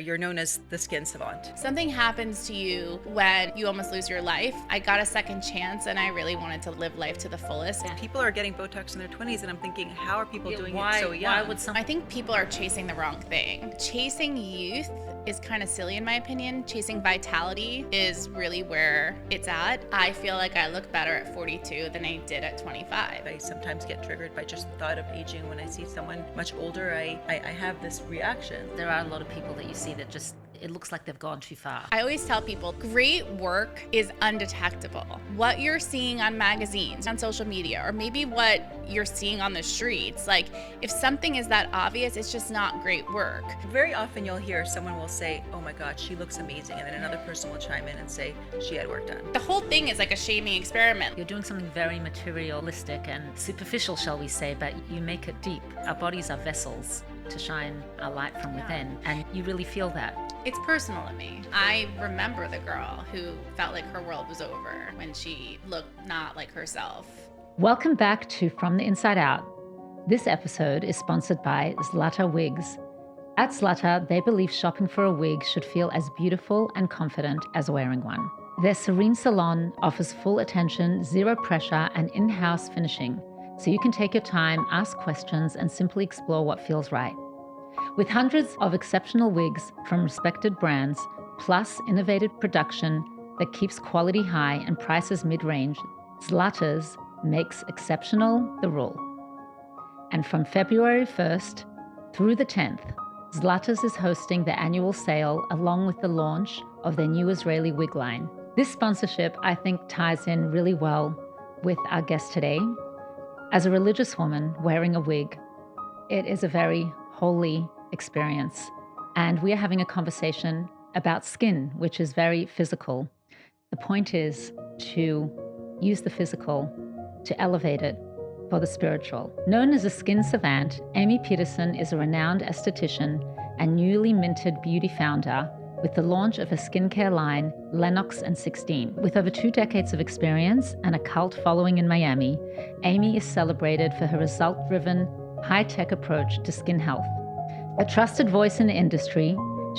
You're known as the Skin Savant. Something happens to you when you almost lose your life. I got a second chance and I really wanted to live life to the fullest. People are getting Botox in their 20s and I'm thinking, how are people doing it so young? I think people are chasing the wrong thing. Chasing youth is kind of silly in my opinion. Chasing vitality is really where it's at. I feel like I look better at 42 than I did at 25. I sometimes get triggered by just the thought of aging. When I see someone much older, I have this reaction. There are a lot of people that you see that just, it looks like they've gone too far. I always tell people, great work is undetectable. What you're seeing on magazines, on social media, or maybe what you're seeing on the streets, like if something is that obvious, it's just not great work. Very often you'll hear someone will say, oh my God, she looks amazing. And then another person will chime in and say, she had work done. The whole thing is like a shaming experiment. You're doing something very materialistic and superficial, shall we say, but you make it deep. Our bodies are vessels to shine our light from within, and you really feel that. It's personal to me. I remember the girl who felt like her world was over when she looked not like herself. Welcome back to From the Inside Out. This episode is sponsored by Zlata Wigs. At Zlata, they believe shopping for a wig should feel as beautiful and confident as wearing one. Their serene salon offers full attention, zero pressure, and in-house finishing, so you can take your time, ask questions, and simply explore what feels right. With hundreds of exceptional wigs from respected brands, plus innovative production that keeps quality high and prices mid-range, Zlata's makes exceptional the rule. And from February 1st through the 10th, Zlata's is hosting their annual sale along with the launch of their new Israeli wig line. This sponsorship, I think, ties in really well with our guest today. As a religious woman wearing a wig, it is a very holy experience. And we are having a conversation about skin, which is very physical. The point is to use the physical to elevate it for the spiritual. Known as a skin savant, Amy Peterson is a renowned esthetician and newly minted beauty founder with the launch of her skincare line, Lennox and 16. With over 2 decades of experience and a cult following in Miami, Amy is celebrated for her result-driven, high-tech approach to skin health. A trusted voice in the industry,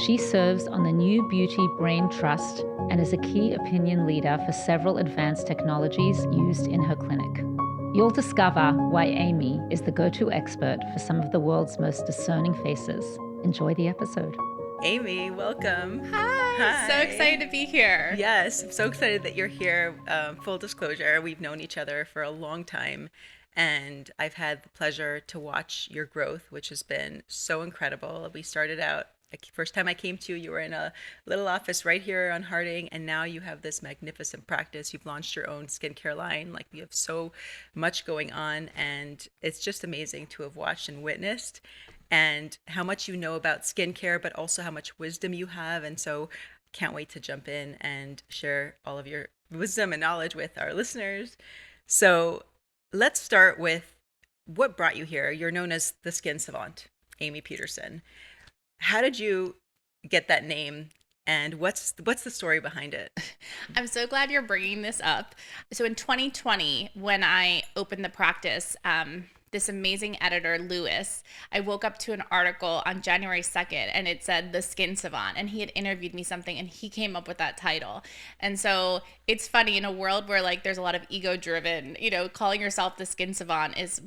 she serves on the New Beauty Brain Trust and is a key opinion leader for several advanced technologies used in her clinic. You'll discover why Amy is the go-to expert for some of the world's most discerning faces. Enjoy the episode. Amy, welcome. Hi. So excited to be here. Yes, I'm so excited that you're here. Full disclosure, we've known each other for a long time. And I've had the pleasure to watch your growth, which has been so incredible. We started out, first time I came to you, you were in a little office right here on Harding, and now you have this magnificent practice. You've launched your own skincare line. Like, you have so much going on, and it's just amazing to have watched and witnessed, and how much you know about skincare, but also how much wisdom you have. And so can't wait to jump in and share all of your wisdom and knowledge with our listeners. So let's start with what brought you here. You're known as the Skin Savant, Amy Peterson. How did you get that name, and what's the story behind it? I'm so glad you're bringing this up. So in 2020, when I opened the practice, this amazing editor, Lewis, I woke up to an article on January 2nd and it said The Skin Savant, and he had interviewed me something and he came up with that title. And so it's funny, in a world where like there's a lot of ego driven, calling yourself the Skin Savant is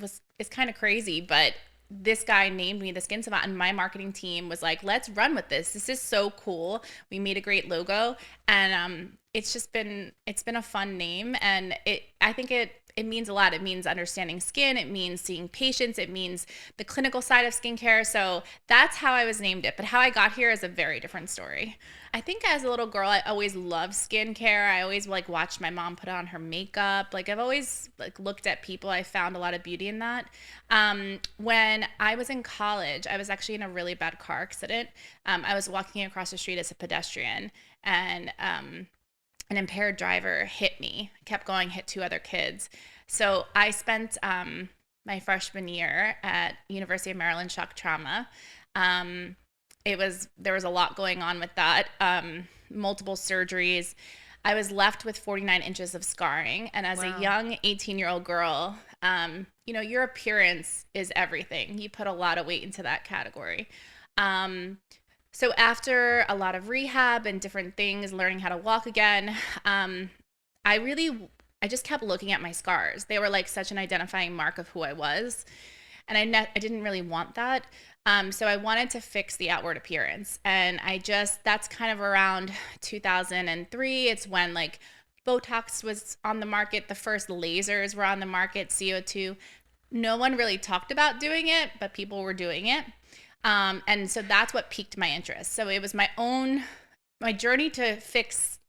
kind of crazy, but this guy named me the Skin Savant, and my marketing team was like, let's run with this. This is so cool. We made a great logo, and it's been a fun name, and I think it means a lot. It means understanding skin. It means seeing patients. It means the clinical side of skincare. So that's how I was named it. But how I got here is a very different story. I think as a little girl, I always loved skincare. I always watched my mom put on her makeup. I've always looked at people. I found a lot of beauty in that. When I was in college, I was actually in a really bad car accident. I was walking across the street as a pedestrian, and an impaired driver hit me, kept going, hit 2 other kids. So I spent my freshman year at University of Maryland shock trauma. There was a lot going on with that, multiple surgeries. I was left with 49 inches of scarring. And as a young 18-year-old girl, your appearance is everything. You put a lot of weight into that category. So after a lot of rehab and different things, learning how to walk again, I just kept looking at my scars. They were like such an identifying mark of who I was. And I didn't really want that. So I wanted to fix the outward appearance. And that's kind of around 2003. It's when like Botox was on the market. The first lasers were on the market, CO2. No one really talked about doing it, but people were doing it. And so that's what piqued my interest. So it was my journey to fix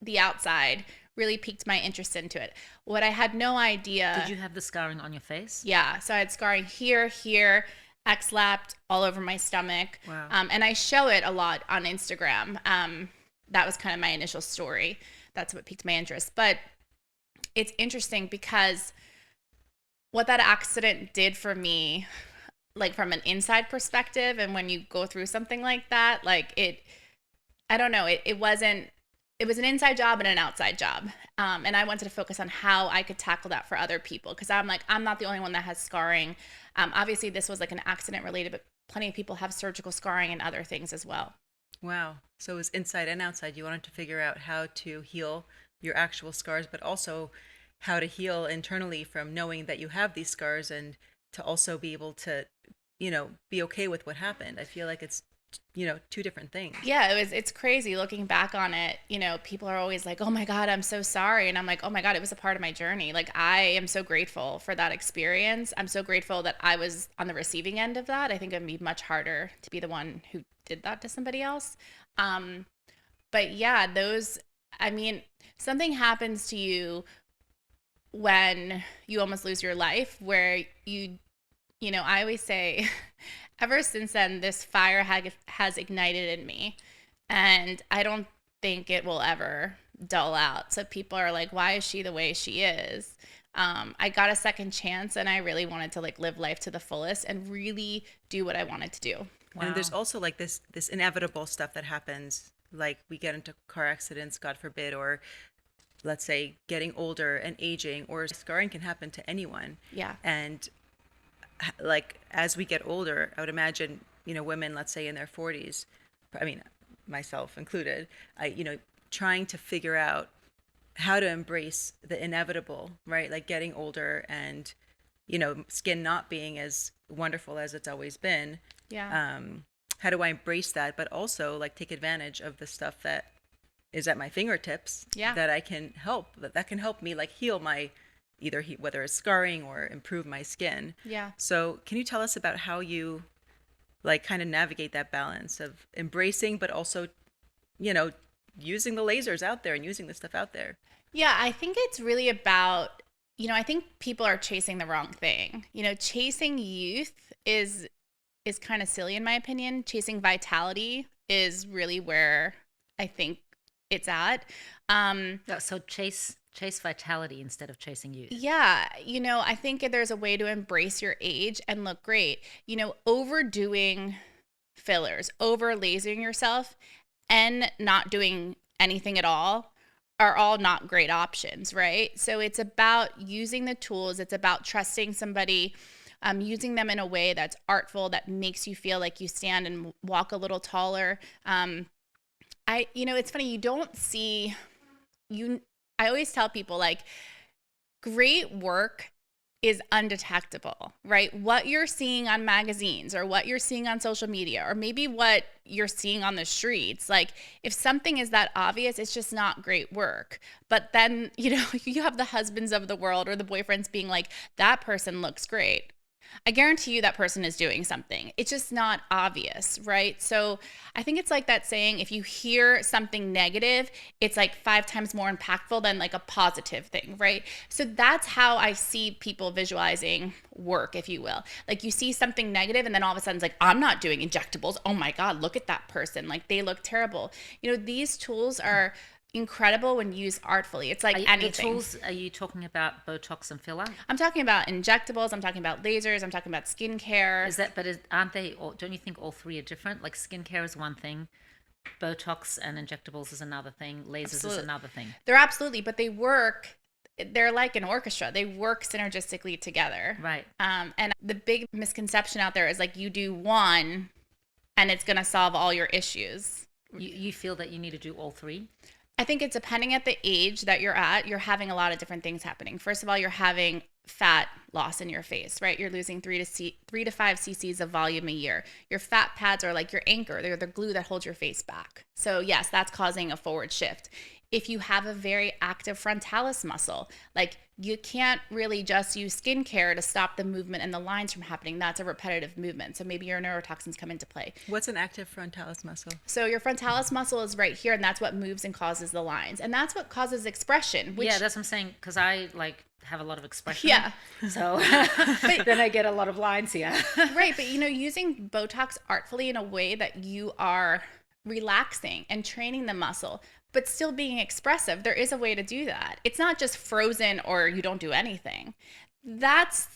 the outside really piqued my interest into it. What I had no idea. Did you have the scarring on your face? Yeah. So I had scarring here, X-lapped all over my stomach. Wow. And I show it a lot on Instagram. That was kind of my initial story. That's what piqued my interest. But it's interesting because what that accident did for me, like from an inside perspective, and when you go through something like that, like I don't know, it was an inside job and an outside job. And I wanted to focus on how I could tackle that for other people. Cause I'm like, I'm not the only one that has scarring. Obviously this was like an accident related, but plenty of people have surgical scarring and other things as well. Wow. So it was inside and outside. You wanted to figure out how to heal your actual scars, but also how to heal internally from knowing that you have these scars, and to also be able to, be okay with what happened. I feel like it's, two different things. Yeah, it's crazy looking back on it. People are always like, oh my God, I'm so sorry. And I'm like, oh my God, it was a part of my journey. Like, I am so grateful for that experience. I'm so grateful that I was on the receiving end of that. I think it'd be much harder to be the one who did that to somebody else. But yeah, something happens to you when you almost lose your life, where I always say, ever since then, this fire has ignited in me, and I don't think it will ever dull out. So people are like, why is she the way she is? I got a second chance, and I really wanted to like live life to the fullest and really do what I wanted to do. Wow. And there's also like this inevitable stuff that happens, like we get into car accidents, God forbid, or let's say getting older and aging, or scarring can happen to anyone. Yeah. And like as we get older, I would imagine, women, let's say in their 40s, I mean, myself included, trying to figure out how to embrace the inevitable, right? Like getting older and, skin not being as wonderful as it's always been. Yeah. How do I embrace that, but also like take advantage of the stuff that is at my fingertips, Yeah. that I can help, that can help me like heal my, whether it's scarring or improve my skin. Yeah. So can you tell us about how you like kind of navigate that balance of embracing, but also, using the lasers out there and using the stuff out there? Yeah, I think it's really about, I think people are chasing the wrong thing. Chasing youth is kind of silly in my opinion. Chasing vitality is really where I think it's at. So chase vitality instead of chasing youth. Yeah. I think there's a way to embrace your age and look great. Overdoing fillers, over lasering yourself, and not doing anything at all are all not great options, right? So it's about using the tools. It's about trusting somebody, using them in a way that's artful, that makes you feel like you stand and walk a little taller. It's funny, I always tell people like great work is undetectable, right? What you're seeing on magazines or what you're seeing on social media, or maybe what you're seeing on the streets, like if something is that obvious, it's just not great work. But then, you have the husbands of the world or the boyfriends being like, that person looks great. I guarantee you that person is doing something. It's just not obvious, right? So I think it's like that saying, if you hear something negative, it's like 5 times more impactful than like a positive thing, right? So that's how I see people visualizing work, if you will. Like you see something negative and then all of a sudden it's like, I'm not doing injectables. Oh my God, look at that person. Like they look terrible. These tools are incredible when used artfly. It's like anything. The tools, are you talking about Botox and filler? I'm talking about injectables. I'm talking about lasers. I'm talking about skincare. Aren't they, or don't you think all three are different? Like skincare is one thing, Botox and injectables is another thing, lasers is another thing. They're absolutely, but they're like an orchestra. They work synergistically together. Right. And the big misconception out there is like you do one and it's going to solve all your issues. You feel that you need to do all three? I think it's depending at the age that you're at, you're having a lot of different things happening. First of all, you're having fat loss in your face, right? You're losing 3 to 5 cc's of volume a year. Your fat pads are like your anchor. They're the glue that holds your face back. So yes, that's causing a forward shift. If you have a very active frontalis muscle, like you can't really just use skincare to stop the movement and the lines from happening. That's a repetitive movement. So maybe your neurotoxins come into play. What's an active frontalis muscle? So your frontalis muscle is right here, and that's what moves and causes the lines. And that's what causes expression. Which, yeah, that's what I'm saying, because I have a lot of expression. Yeah. So then I get a lot of lines here. Right. But, using Botox artfully in a way that you are relaxing and training the muscle, but still being expressive, there is a way to do that. It's not just frozen or you don't do anything. That's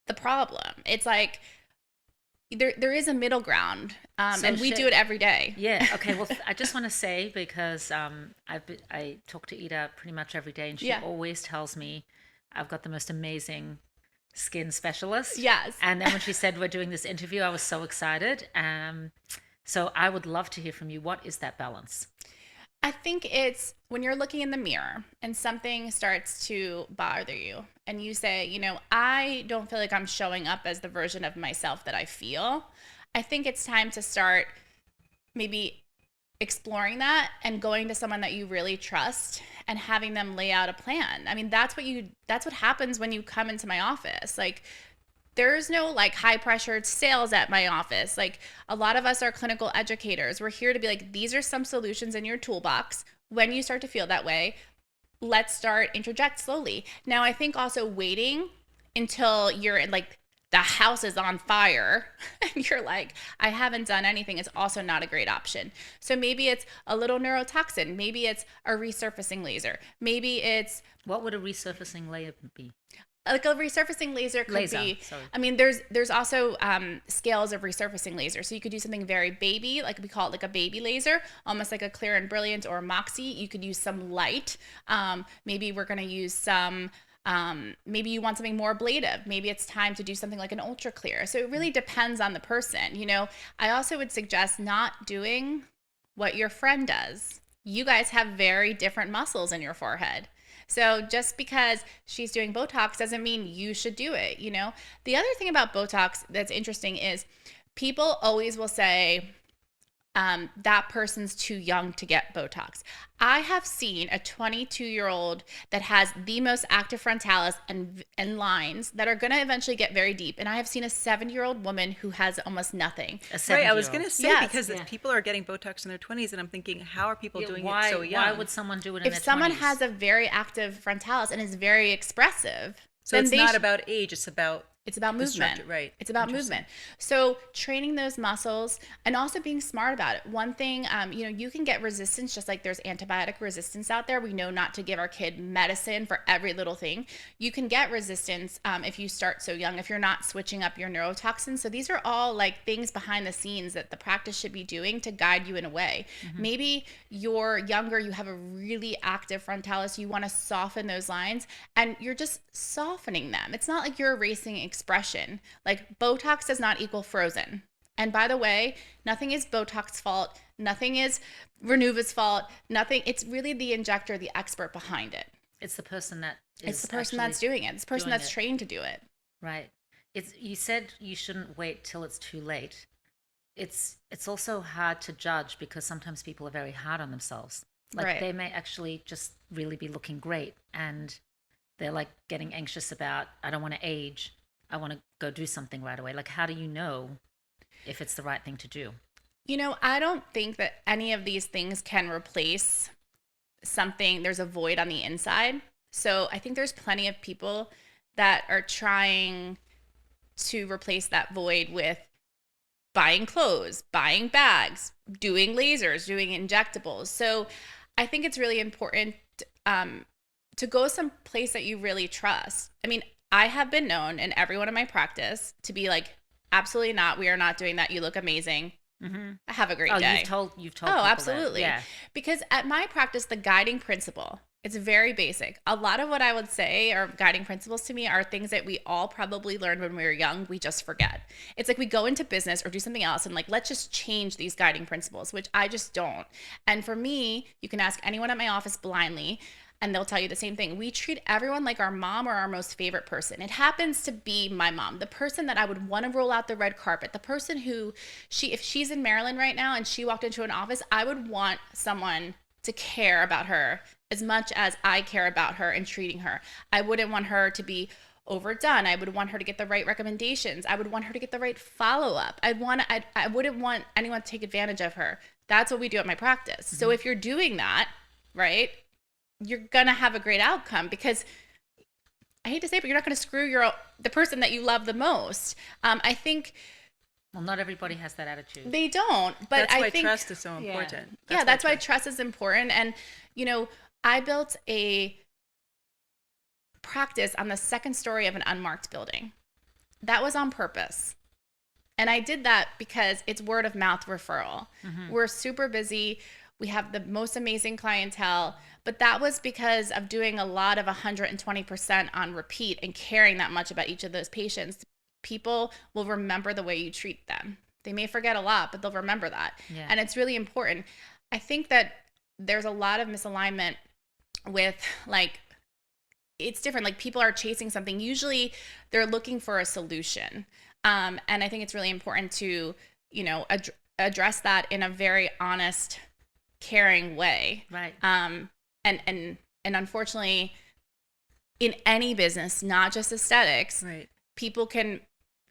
the problem. It's like there is a middle ground, and we do it every day. Yeah. Okay. Well, I just want to say, because I talk to Eda pretty much every day, and she always tells me I've got the most amazing skin specialist. Yes. And then when she said we're doing this interview, I was so excited. So I would love to hear from you. What is that balance? I think it's when you're looking in the mirror and something starts to bother you and you say, I don't feel like I'm showing up as the version of myself that I feel. I think it's time to start maybe exploring that and going to someone that you really trust and having them lay out a plan. I mean, that's what happens when you come into my office. Like, there's no high pressured sales at my office. Like, a lot of us are clinical educators. We're here to be like, these are some solutions in your toolbox. When you start to feel that way, let's start interject slowly. Now, I think also waiting until you're the house is on fire and you're like, I haven't done anything, is also not a great option. So maybe it's a little neurotoxin. Maybe it's a resurfacing laser. Maybe it's... What would a resurfacing layer be? Like a resurfacing laser could be, sorry. I mean, there's also scales of resurfacing laser. So you could do something very baby, like we call it like a baby laser, almost like a Clear and Brilliant or a Moxie. You could use some light. Maybe we're going to use some, maybe you want something more ablative. Maybe it's time to do something like an ultra clear. So it really depends on the person. I also would suggest not doing what your friend does. You guys have very different muscles in your forehead. So just because she's doing Botox doesn't mean you should do it, The other thing about Botox that's interesting is people always will say, that person's too young to get Botox. I have seen a 22-year-old that has the most active frontalis and lines that are going to eventually get very deep. And I have seen a 70-year-old woman who has almost nothing. Right, I was going to say, yes. because people are getting Botox in their 20s, and I'm thinking, how are people doing it so young? Why would someone do it in their 20s? If someone has a very active frontalis and is very expressive, so it's not about age, it's about movement. Right. It's about movement. So training those muscles and also being smart about it. One thing, you can get resistance just like there's antibiotic resistance out there. We know not to give our kid medicine for every little thing. You can get resistance if you start so young, if you're not switching up your neurotoxins. So these are all things behind the scenes that the practice should be doing to guide you in a way. Mm-hmm. Maybe you're younger, you have a really active frontalis, you want to soften those lines, and you're just softening them. It's not like you're erasing expression. Like, Botox does not equal frozen. And by the way, nothing is Botox's fault. Nothing is Renuva's fault. Nothing. It's really the injector, the expert behind it. It's the person that is It's the person that's doing it. It's the person that's trained to do it. Right. You said you shouldn't wait till it's too late. It's also hard to judge because sometimes people are very hard on themselves. Right. They may actually just really be looking great, and they're getting anxious about, I don't want to age. I want to go do something right away. How do you know if it's the right thing to do? I don't think that any of these things can replace something. There's a void on the inside. So I think there's plenty of people that are trying to replace that void with buying clothes, buying bags, doing lasers, doing injectables. So I think it's really important to go someplace that you really trust. I mean, I have been known in everyone in my practice to be like, absolutely not. We are not doing that. You look amazing. Mm-hmm. Have a great day. You've told Oh, people absolutely. that. Yeah. Because at my practice, the guiding principle It's very basic. A lot of what I would say are guiding principles to me are things that we all probably learned when we were young. We just forget. It's like we go into business or do something else and like, let's just change these guiding principles, which I just don't. And for me, you can ask anyone at my office blindly and they'll tell you the same thing. We treat everyone like our mom or our most favorite person. It happens to be my mom, the person that I would want to roll out the red carpet, the person who if she's in Maryland right now and she walked into an office, I would want someone to care about her as much as I care about her and treating her. I wouldn't want her to be overdone. I would want her to get the right recommendations. I would want her to get the right follow-up. I wouldn't want anyone to take advantage of her. That's what we do at my practice. So if you're doing that, right, you're going to have a great outcome because I hate to say it, but you're not going to screw the person that you love the most. I think Well, not everybody has that attitude. they don't, but That's why I think trust is so important. that's why trust is important. And, I built a practice on the second story of an unmarked building. That was on purpose. And I did that because it's word of mouth referral. We're super busy. We have the most amazing clientele, but that was because of doing a lot of 120% on repeat and caring that much about each of those patients. People will remember the way you treat them. They may forget a lot, but they'll remember that. Yeah. And it's really important. I think that there's a lot of misalignment with it's different. Like people are chasing something. Usually they're looking for a solution. And I think it's really important to, address that in a very honest, caring way. Right. And unfortunately in any business, not just aesthetics, Right. people can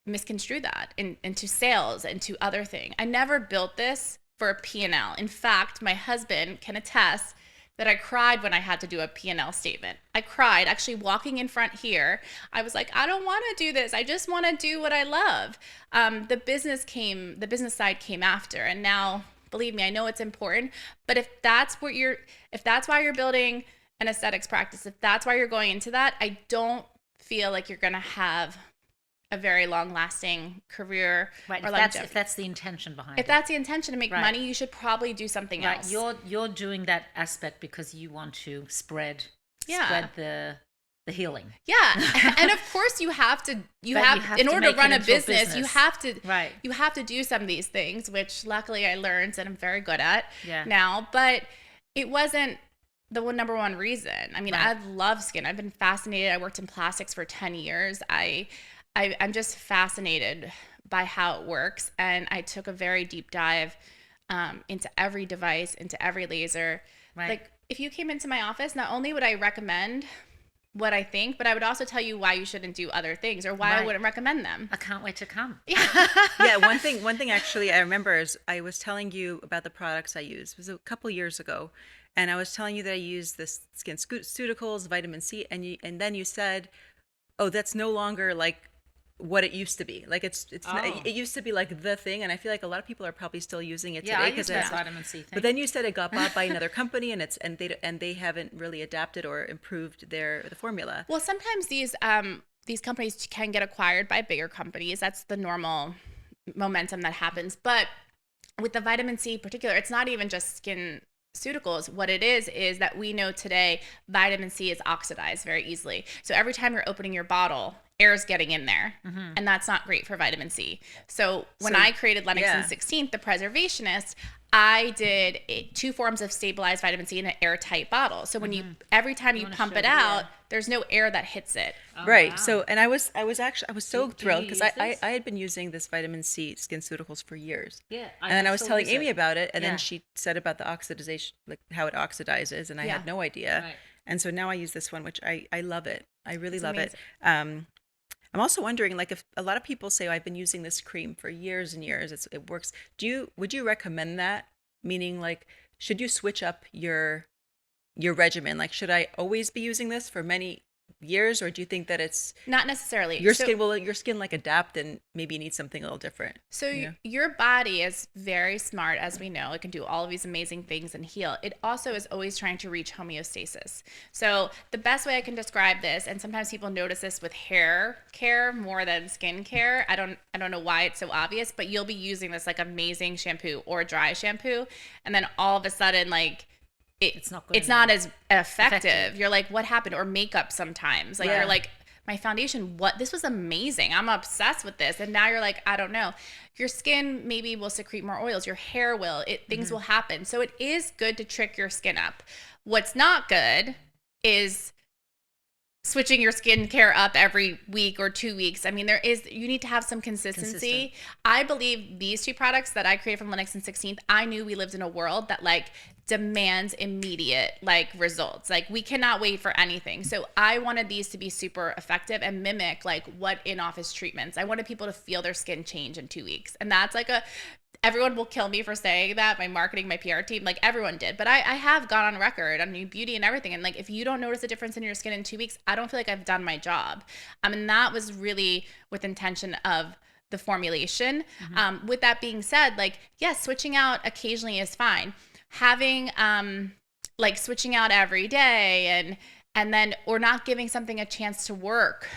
misconstrue that into sales and to other things. I never built this for a P&L. In fact, my husband can attest that I cried when I had to do a P&L statement. I cried actually walking in front here. I was like, I don't want to do this. I just want to do what I love. The business side came after. And now, believe me, I know it's important. But if that's why you're building an aesthetics practice, if that's why you're going into that, I don't feel like you're going to have a very long-lasting career Right. or If that's the intention behind if it. that's the intention to make Right. money, you should probably do something Right. else. You're doing that aspect because you want to spread Yeah. the healing. Yeah. And of course you have to in order to make run it a into a business, you business. have to Right. you have to do some of these things, which luckily I learned and I'm very good at Yeah. now, but it wasn't the number one reason. I mean, Right. I love skin. I've been fascinated. I worked in plastics for 10 years. I'm just fascinated by how it works. And I took a very deep dive into every device, into every laser. Right. Like if you came into my office, not only would I recommend what I think, but I would also tell you why you shouldn't do other things or why I Right. wouldn't recommend them. I can't wait to come. Yeah, one thing actually I remember is I was telling you about the products I use. It was a couple years ago, and I was telling you that I use this Skin Ceuticals, vitamin C, and then you said, "Oh, that's no longer like what it used to be. Like it's not, Oh. it used to be like the thing, and I feel like a lot of people are probably still using it Yeah, today I use that it's. vitamin C thing. But then you said it got bought by another company, and they haven't really adapted or improved the formula. Well, sometimes these companies can get acquired by bigger companies. That's the normal momentum that happens. But with the vitamin C in particular, it's not even just skin ceuticals. What it is that we know today vitamin C is oxidized very easily. So every time you're opening your bottle, air is getting in there, and that's not great for vitamin C. So when I created Lennox yeah. and 16th, the preservationist, I did 2 forms of stabilized vitamin C in an airtight bottle. So when every time you wanna pump show it the out, air. there's no air that hits it. Oh, Right. wow. So, and I was so Do thrilled you because use I this? had been using this vitamin C Skin Ceuticals for years. Yeah. And then I was still telling use Amy it. about it, and Yeah. then she said about the oxidization, like how it oxidizes, and I Yeah. had no idea. Right. And so now I use this one, which I love it. I really It's love it. I'm also wondering, like, if a lot of people say, I've been using this cream for years and years, it works. Would you recommend that? Meaning, like, should you switch up your regimen? Like, should I always be using this for many years, or do you think that it's Not necessarily. your skin like adapt and maybe you need something a little different? So Yeah. your body is very smart, as we know. It can do all of these amazing things and heal. It also is always trying to reach homeostasis. So the best way I can describe this, and sometimes people notice this with hair care more than skin care. I don't know why it's so obvious, but you'll be using this like amazing shampoo or dry shampoo, and then all of a sudden, like, it's not good it's not anymore. as effective. You're like, what happened? Or makeup sometimes. Like, Yeah. you're like, my foundation, this was amazing. I'm obsessed with this. And now you're like, I don't know. Your skin maybe will secrete more oils. Your hair will. Things will happen. So it is good to trick your skin up. What's not good is switching your skincare up every week or 2 weeks. I mean, you need to have some consistency. I believe these two products that I created from Lennox and 16th, I knew we lived in a world that like demands immediate like results. Like we cannot wait for anything. So I wanted these to be super effective and mimic like what in-office treatments. I wanted people to feel their skin change in 2 weeks. And that's like everyone will kill me for saying that, my marketing, my PR team, like everyone did. But I have gone on record on New Beauty and everything. And like, if you don't notice a difference in your skin in 2 weeks, I don't feel like I've done my job. And that was really with intention of the formulation. With that being said, like, yes, switching out occasionally is fine. Having like switching out every day and then or not giving something a chance to work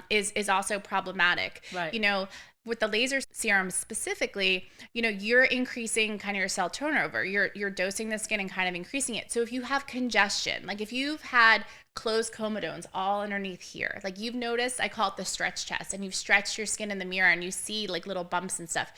is also problematic. Right. You know, with the laser serum specifically, you know, you're increasing kind of your cell turnover. You're dosing the skin and kind of increasing it. So if you have congestion, like if you've had closed comedones all underneath here, like you've noticed, I call it the stretch chest, and you've stretched your skin in the mirror and you see like little bumps and stuff.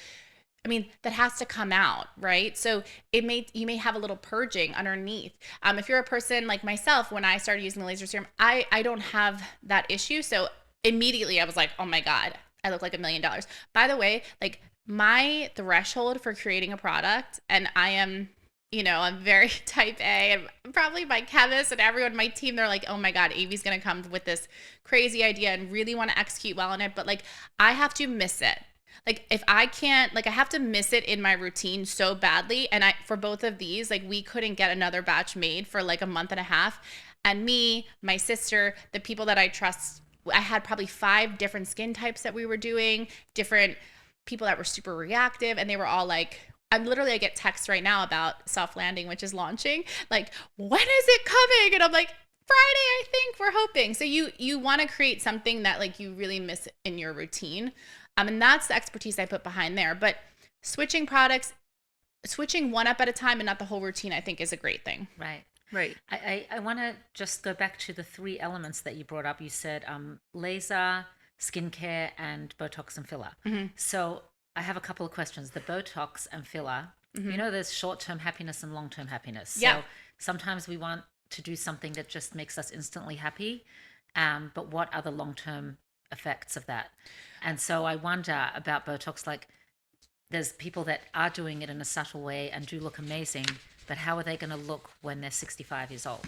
I mean, that has to come out, right? So you may have a little purging underneath. If you're a person like myself, when I started using the laser serum, I don't have that issue. So immediately I was like, oh my God, I look like $1 million. By the way, like my threshold for creating a product, and I am, you know, I'm very type A, and probably my chemist and everyone, my team, they're like, oh my God, Amy's going to come with this crazy idea and really want to execute well on it. But like, I have to miss it. Like if I can't, like I have to miss it in my routine so badly. And for both of these, like we couldn't get another batch made for like a month and a half. And me, my sister, the people that I trust, I had probably 5 different skin types that we were doing, different people that were super reactive. And they were all like, I get texts right now about Soft Landing, which is launching. Like, when is it coming? And I'm like, Friday, I think we're hoping. So you want to create something that like you really miss in your routine. And that's the expertise I put behind there. But switching products, switching one up at a time and not the whole routine, I think is a great thing. Right. Right. I want to just go back to the 3 elements that you brought up. You said laser, skincare, and Botox and filler. So I have a couple of questions. The Botox and filler, you know, there's short-term happiness and long-term happiness. So sometimes we want to do something that just makes us instantly happy. But what are the long-term effects of that? And so I wonder about Botox, like there's people that are doing it in a subtle way and do look amazing, but how are they going to look when they're 65 years old?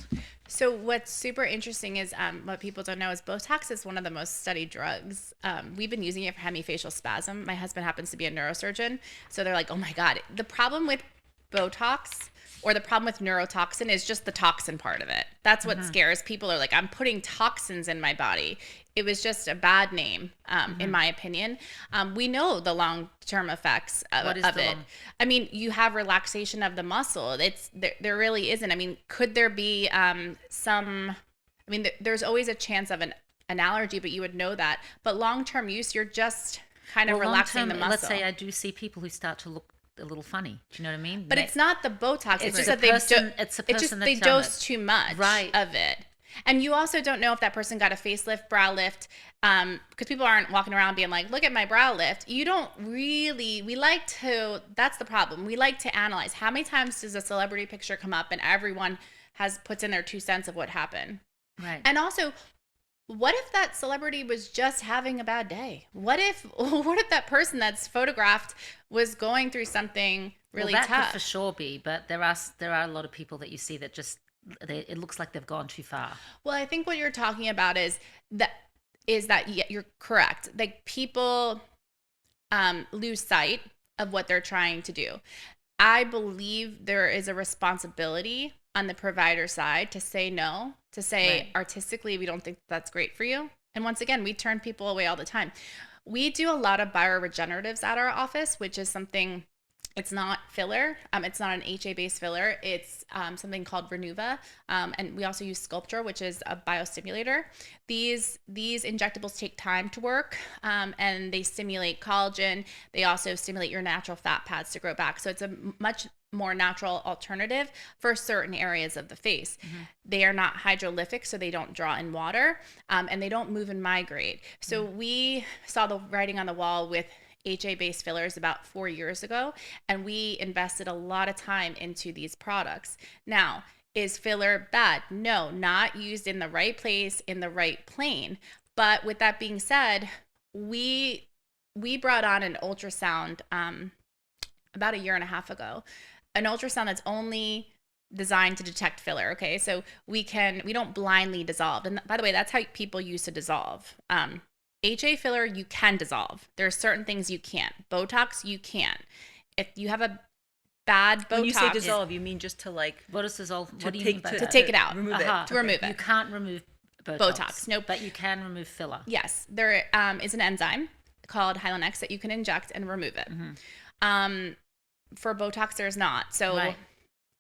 So what's super interesting is what people don't know is Botox is one of the most studied drugs. We've been using it for hemifacial spasm. My husband happens to be a neurosurgeon. So they're like, oh my God. The problem with Botox or the problem with neurotoxin is just the toxin part of it. That's what scares people. Are like, I'm putting toxins in my body. It was just a bad name, in my opinion. We know the long-term effects of it. I mean, you have relaxation of the muscle. There really isn't. I mean, could there be there's always a chance of an allergy, but you would know that. But long-term use, you're just kind of relaxing the muscle. Let's say I do see people who start to look a little funny. Do you know what I mean? But it's not the Botox. It's just that they dose too much of it. And you also don't know if that person got a facelift, brow lift, because people aren't walking around being like, look at my brow lift. You don't really, that's the problem. We like to analyze. How many times does a celebrity picture come up and everyone puts in their 2 cents of what happened? Right. And also, what if that celebrity was just having a bad day? What if that person that's photographed was going through something really tough? That could for sure be, but there are a lot of people that you see that just it looks like they've gone too far. Well, I think what you're talking about is that you're correct. Like people lose sight of what they're trying to do. I believe there is a responsibility on the provider side to say no, to say artistically, we don't think that's great for you. And once again, we turn people away all the time. We do a lot of bioregeneratives at our office, which is something It's not filler. It's not an HA-based filler. It's something called Renuva, and we also use Sculpture, which is a biostimulator. These injectables take time to work, and they stimulate collagen. They also stimulate your natural fat pads to grow back. So it's a much more natural alternative for certain areas of the face. They are not hydrolyphic, so they don't draw in water, and they don't move and migrate. So we saw the writing on the wall with HA-based fillers about 4 years ago, and we invested a lot of time into these products. Now, is filler bad? No, not used in the right place, in the right plane. But with that being said, we brought on an ultrasound about a year and a half ago, an ultrasound that's only designed to detect filler. Okay, so we don't blindly dissolve. And by the way, that's how people used to dissolve. HA filler, you can dissolve. There are certain things you can't. Botox, you can't. If you have a bad Botox. When you say dissolve, you mean just to like. What does dissolve? What do you take- mean by to- that? to take it out. Remove To remove it. You can't remove Botox. Botox, nope. But you can remove filler. Yes, there is an enzyme called Lennox that you can inject and remove it. For Botox, there's not. So Right.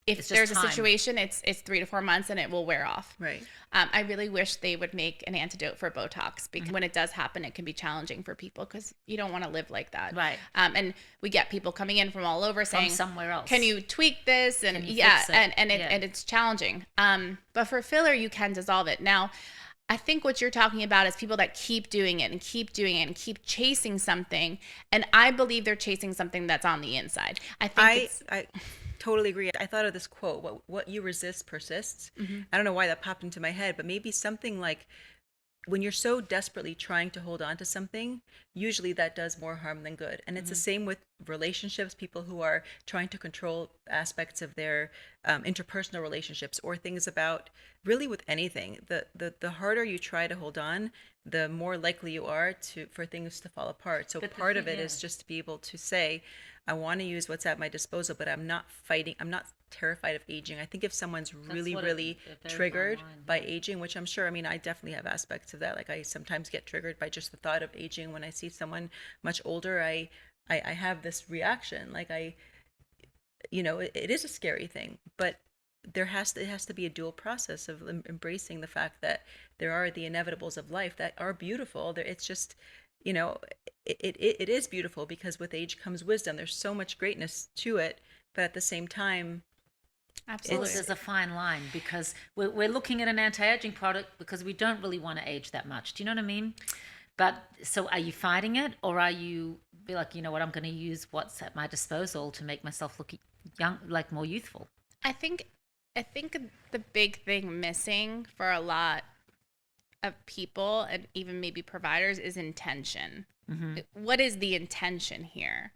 if It's just there's a time. situation, it's 3 to 4 months and it will wear off. Right. I really wish they would make an antidote for Botox, because when it does happen, it can be challenging for people because you don't want to live like that. Right. And we get people coming in from all over From saying, somewhere else. can you tweak this? And Can you yeah, fix it? and Yeah. it's challenging. But for filler, you can dissolve it. Now, I think what you're talking about is people that keep doing it and keep doing it and keep chasing something. And I believe they're chasing something that's on the inside. I think I totally agree. I thought of this quote: "What you resist persists." I don't know why that popped into my head, but maybe something like, when you're so desperately trying to hold on to something, usually that does more harm than good. And it's the same with relationships, people who are trying to control aspects of their interpersonal relationships, or things about, really with anything. The harder you try to hold on, the more likely you are for things to fall apart. So But the part of thing it is just to be able to say, I want to use what's at my disposal, but I'm not terrified of aging. I think if someone's really, what really a very triggered fine line, by aging, which I'm sure, I mean, I definitely have aspects of that. Like, I sometimes get triggered by just the thought of aging. When I see someone much older, I have this reaction. Like, it is a scary thing, but it has to be a dual process of embracing the fact that there are the inevitables of life that are beautiful. It's just, it is beautiful, because with age comes wisdom. There's so much greatness to it, but at the same time, absolutely. There's a fine line, because we're looking at an anti-aging product because we don't really want to age that much. Do you know what I mean? But so are you fighting it, or are you be like, you know what, I'm going to use what's at my disposal to make myself look young, like more youthful? I think the big thing missing for a lot of people, and even maybe providers, is intention. What is the intention here?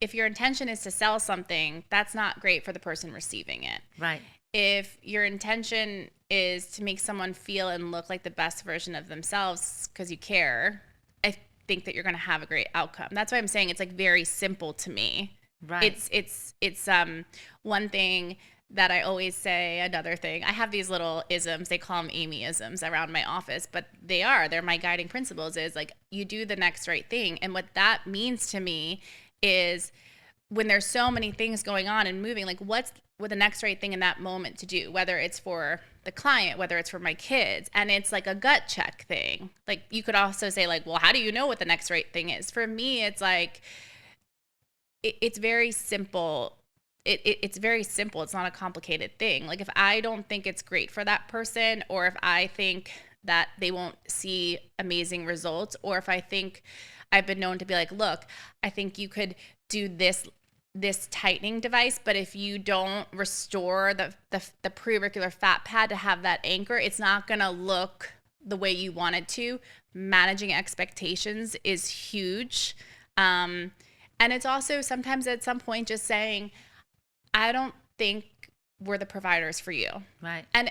If your intention is to sell something, that's not great for the person receiving it. Right. If your intention is to make someone feel and look like the best version of themselves because you care, I think that you're going to have a great outcome. That's why I'm saying it's like very simple to me. Right. It's one thing that I always say. Another thing, I have these little isms, they call them Amy-isms, around my office, but they're my guiding principles. Is like, you do the next right thing. And what that means to me is, when there's so many things going on and moving, like, what's the next right thing in that moment to do, whether it's for the client, whether it's for my kids. And it's like a gut check thing. Like, you could also say, like, well, how do you know what the next right thing is? For me, it's like, it's very simple. It's very simple. It's not a complicated thing. Like, if I don't think it's great for that person, or if I think that they won't see amazing results, or if I think, I've been known to be like, look, I think you could do this tightening device, but if you don't restore the preauricular fat pad to have that anchor, it's not going to look the way you want it to. Managing expectations is huge. And it's also sometimes at some point just saying, I don't think we're the providers for you. Right. And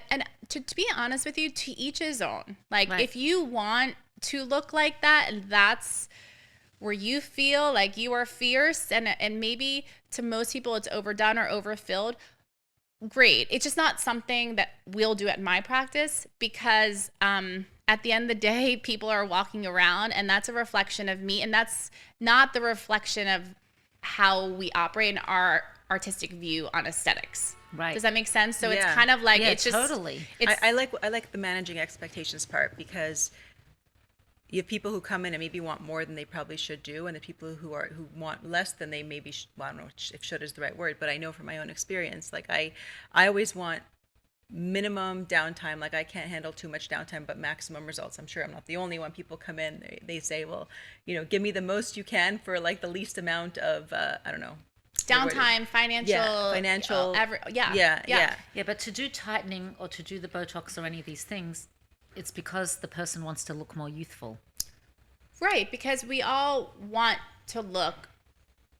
to be honest with you, to each his own. Like, Right. if you want to look like that, and that's where you feel like you are fierce, and maybe to most people it's overdone or overfilled, great. It's just not something that we'll do at my practice, because at the end of the day, people are walking around, and that's a reflection of me, and that's not the reflection of how we operate in our artistic view on aesthetics. Right. Does that make sense? So it's Yeah. kind of like, Yeah, it's just totally. It's, I like the managing expectations part, because you have people who come in and maybe want more than they probably should do, and the people who want less than they maybe well, I don't know if should is the right word, but I know from my own experience, like I always want minimum downtime. Like I can't handle too much downtime, but maximum results. I'm sure I'm not the only one. People come in, they say, well, give me the most you can for like the least amount of I don't know, downtime, financial, yeah. Yeah, but to do tightening or to do the Botox or any of these things, it's because the person wants to look more youthful. Right, because we all want to look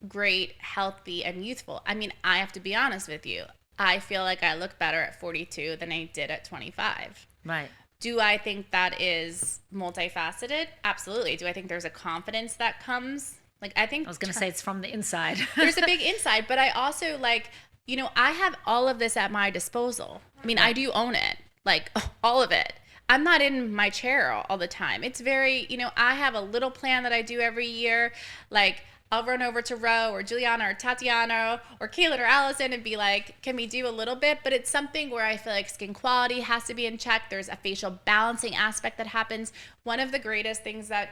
great, healthy, and youthful. I mean, I have to be honest with you. I feel like I look better at 42 than I did at 25. Right. Do I think that is multifaceted? Absolutely. Do I think there's a confidence that comes? Like, I think I was going to say it's from the inside. there's a big inside, but I also I have all of this at my disposal. I mean, I do own it, like all of it. I'm not in my chair all the time. It's very, I have a little plan that I do every year. Like, I'll run over to Ro or Juliana or Tatiana or Caitlin or Allison and be like, can we do a little bit? But it's something where I feel like skin quality has to be in check. There's a facial balancing aspect that happens. One of the greatest things that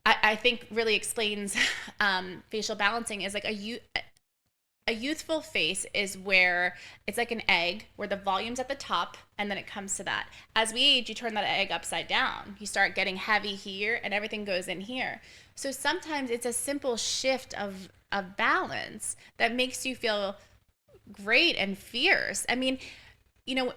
I think really explains facial balancing is like a youthful face is where it's like an egg where the volume's at the top and then it comes to that. As we age, you turn that egg upside down. You start getting heavy here and everything goes in here. So sometimes it's a simple shift of balance that makes you feel great and fierce. I mean,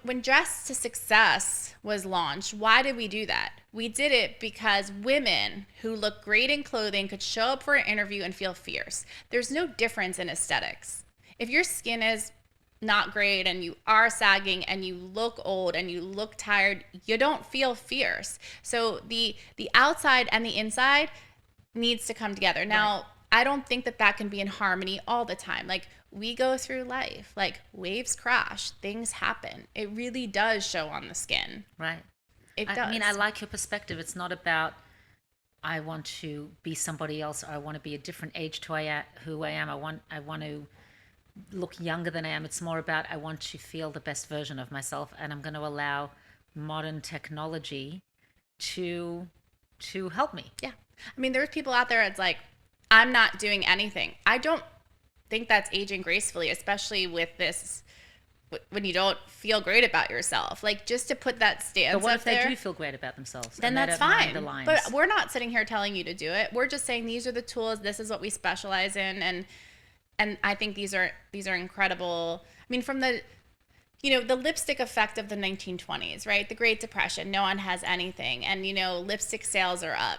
when Dress to Success was launched, why did we do that? We did it because women who look great in clothing could show up for an interview and feel fierce. There's no difference in aesthetics. If your skin is not great and you are sagging and you look old and you look tired, you don't feel fierce. So the outside and the inside needs to come together. Now, right. I don't think that can be in harmony all the time. Like, we go through life, like waves crash, things happen. It really does show on the skin. Right. It does. I mean, I like your perspective. It's not about I want to be somebody else, or I want to be a different age to who I am. I want to look younger than I am. It's more about I want to feel the best version of myself, and I'm going to allow modern technology to help me. Yeah. I mean, there's people out there, it's like, I'm not doing anything. I don't think that's aging gracefully, especially with this, when you don't feel great about yourself. Like, just to put that stance But what up if they there, do feel great about themselves? then that's fine. But we're not sitting here telling you to do it. We're just saying these are the tools. This is what we specialize in, and I think these are incredible. I mean, from the lipstick effect of the 1920s, right? The Great Depression. No one has anything, and lipstick sales are up.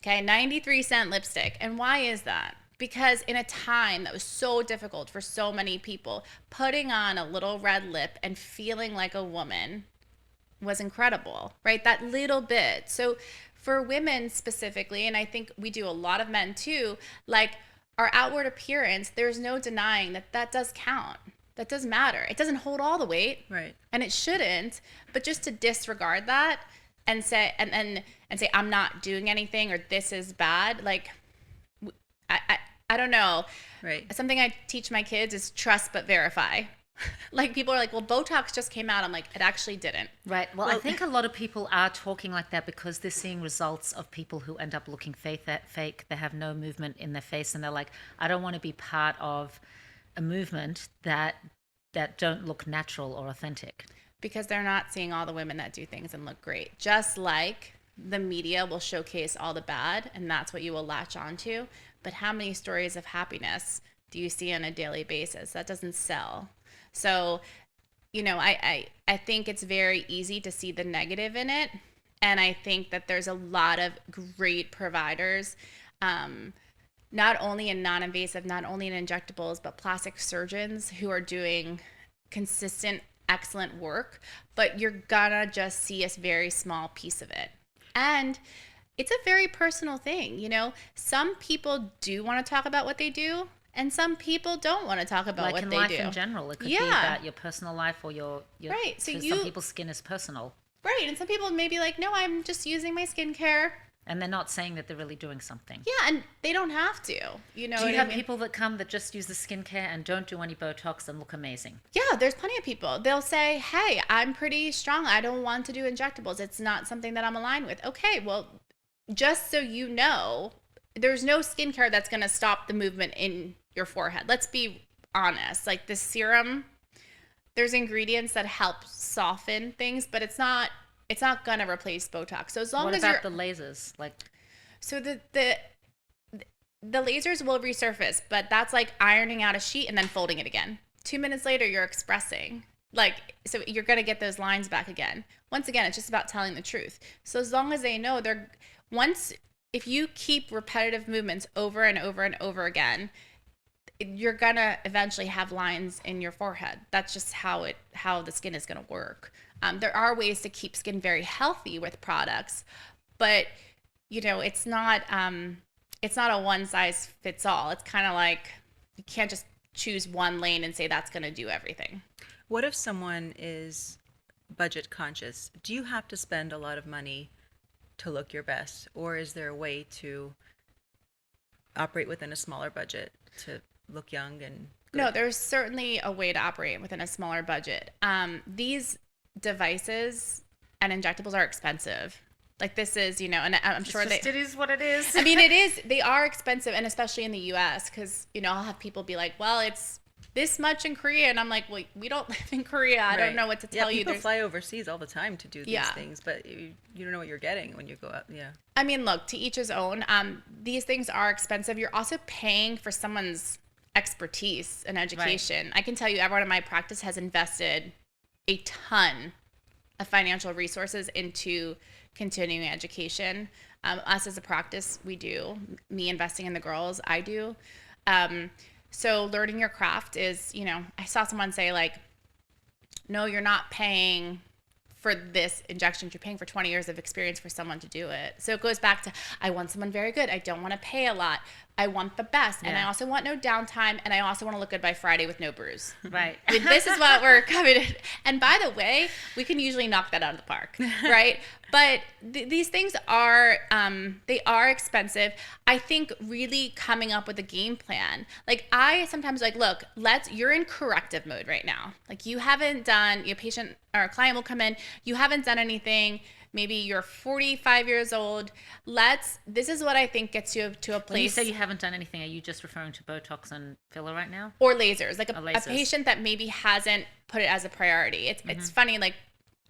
Okay, 93-cent lipstick. And why is that? Because in a time that was so difficult for so many people, putting on a little red lip and feeling like a woman was incredible, right? That little bit. So for women specifically, and I think we do a lot of men too, like our outward appearance, there's no denying that does count. That does matter. It doesn't hold all the weight. Right. And it shouldn't, but just to disregard that and say say I'm not doing anything or this is bad, like I don't know. Right. Something I teach my kids is trust but verify. Like, people are like, well, Botox just came out. I'm like, it actually didn't. Right. Well, I think a lot of people are talking like that because they're seeing results of people who end up looking fake. They have no movement in their face, and they're like, I don't want to be part of a movement that don't look natural or authentic. Because they're not seeing all the women that do things and look great. Just like the media will showcase all the bad, and that's what you will latch onto. But how many stories of happiness do you see on a daily basis? That doesn't sell. So, I think it's very easy to see the negative in it. And I think that there's a lot of great providers, not only in non-invasive, not only in injectables, but plastic surgeons who are doing consistent, excellent work. But you're gonna just see a very small piece of it. And it's a very personal thing. Some people do want to talk about what they do, and some people don't want to talk about what they do. Like in life in general, it could be about your personal life or your right. So some people's skin is personal. Right, and some people may be like, no, I'm just using my skincare And they're not saying that they're really doing something. Yeah, and they don't have to. You know, Do you what I have mean? people that come that just use the skincare and don't do any Botox and look amazing? Yeah, there's plenty of people. They'll say, "Hey, I'm pretty strong. I don't want to do injectables. It's not something that I'm aligned with." Okay, well, just so you know, there's no skincare that's going to stop the movement in your forehead. Let's be honest. Like the serum, there's ingredients that help soften things, but it's not going to replace Botox. So as long What as about you're the lasers? Like, so the lasers will resurface, but that's like ironing out a sheet and then folding it again. 2 minutes later, you're expressing. Like, so you're going to get those lines back again. Once again, it's just about telling the truth. So as long as they know if you keep repetitive movements over and over and over again, you're going to eventually have lines in your forehead. That's just how the skin is going to work. There are ways to keep skin very healthy with products, but it's not a one size fits all. It's kind of like you can't just choose one lane and say that's going to do everything. What if someone is budget conscious? Do you have to spend a lot of money to look your best, or is there a way to operate within a smaller budget to look young and good? No, there's certainly a way to operate within a smaller budget. These devices and injectables are expensive. Like this is, and I'm sure it is what it is. I mean, it is. They are expensive, and especially in the U.S. because I'll have people be like, "Well, it's this much in Korea," and I'm like, "Well, we don't live in Korea. I don't know what to tell you." People fly overseas all the time to do these things, but you don't know what you're getting when you go out. Yeah. I mean, look, to each his own. These things are expensive. You're also paying for someone's expertise and education. Right. I can tell you, everyone in my practice has invested a ton of financial resources into continuing education. Us as a practice, we do. Me investing in the girls, I do. So learning your craft is, I saw someone say like, no, you're not paying for this injection. You're paying for 20 years of experience for someone to do it. So it goes back to, I want someone very good. I don't want to pay a lot. I want the best. Yeah. And I also want no downtime. And I also want to look good by Friday with no bruise. Right. I mean, this is what we're committed. And by the way, we can usually knock that out of the park, right? But these things are, they are expensive. I think really coming up with a game plan. Like I sometimes like, look, you're in corrective mode right now. Like you haven't done, your patient or a client will come in, you haven't done anything. Maybe you're 45 years old. This is what I think gets you to a place. When you say you haven't done anything, are you just referring to Botox and filler right now? Or lasers, like a patient that maybe hasn't put it as a priority. It's funny, like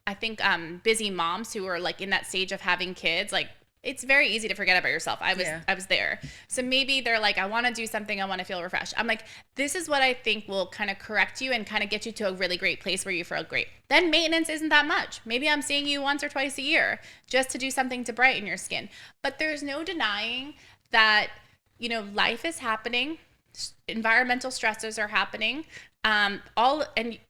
I think busy moms who are like in that stage of having kids, like it's very easy to forget about yourself. I was there. So maybe they're like, I want to do something. I want to feel refreshed. I'm like, this is what I think will kind of correct you and kind of get you to a really great place where you feel great. Then maintenance isn't that much. Maybe I'm seeing you once or twice a year just to do something to brighten your skin. But there's no denying that, life is happening. Environmental stresses are happening. And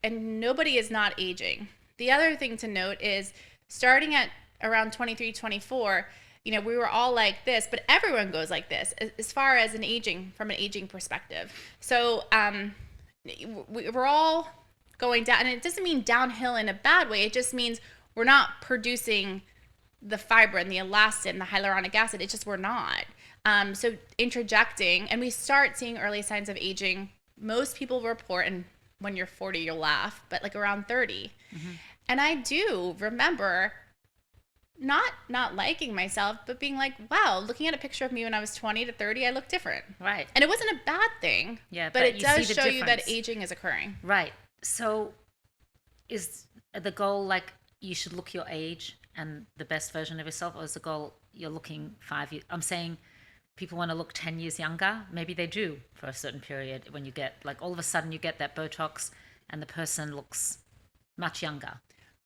nobody is not aging. The other thing to note is starting at around 23, 24, we were all like this, but everyone goes like this as far as from an aging perspective. So we're all going down, and it doesn't mean downhill in a bad way. It just means we're not producing the fibrin, the elastin, the hyaluronic acid. It's just we're not. So interjecting, and we start seeing early signs of aging. Most people report, and when you're 40, you'll laugh, but like around 30. Mm-hmm. And I do remember not liking myself, but being like, wow, looking at a picture of me when I was 20 to 30, I look different. Right. And it wasn't a bad thing. Yeah, but it does show you that aging is occurring. Right. So is the goal like you should look your age and the best version of yourself, or is the goal you're looking 5 years? I'm saying people want to look 10 years younger. Maybe they do for a certain period when you get, like, all of a sudden you get that Botox and the person looks much younger.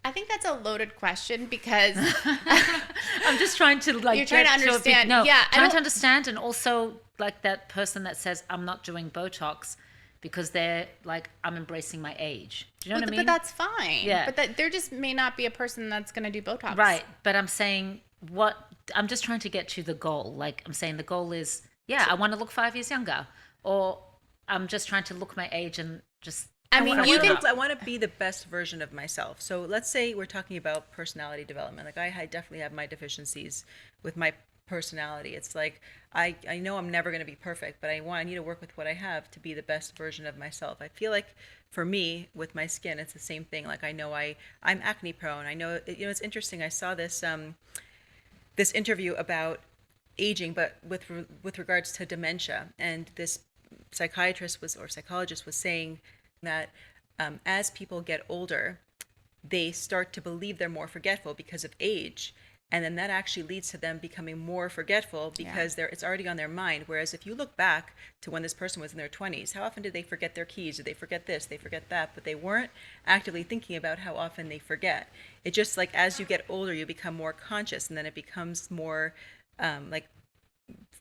I think that's a loaded question because I'm just trying to like. You're trying to understand. Trying to understand, and also like that person that says I'm not doing Botox because they're like, I'm embracing my age. Do you know what I mean? But that's fine. Yeah. But there just may not be a person that's going to do Botox. Right. But I'm saying I'm just trying to get to the goal. Like I'm saying the goal is, I want to look 5 years younger, or I'm just trying to look my age and just. I want to be the best version of myself. So let's say we're talking about personality development. Like I definitely have my deficiencies with my personality. It's like I know I'm never going to be perfect, but I need to work with what I have to be the best version of myself. I feel like for me with my skin, it's the same thing. Like I know I'm acne prone. I know, it's interesting. I saw this this interview about aging, but with regards to dementia, and this psychologist was saying that as people get older, they start to believe they're more forgetful because of age. And then that actually leads to them becoming more forgetful because it's already on their mind. Whereas if you look back to when this person was in their 20s, how often did they forget their keys? Did they forget this? They forget that? But they weren't actively thinking about how often they forget. It just like as you get older, you become more conscious, and then it becomes more like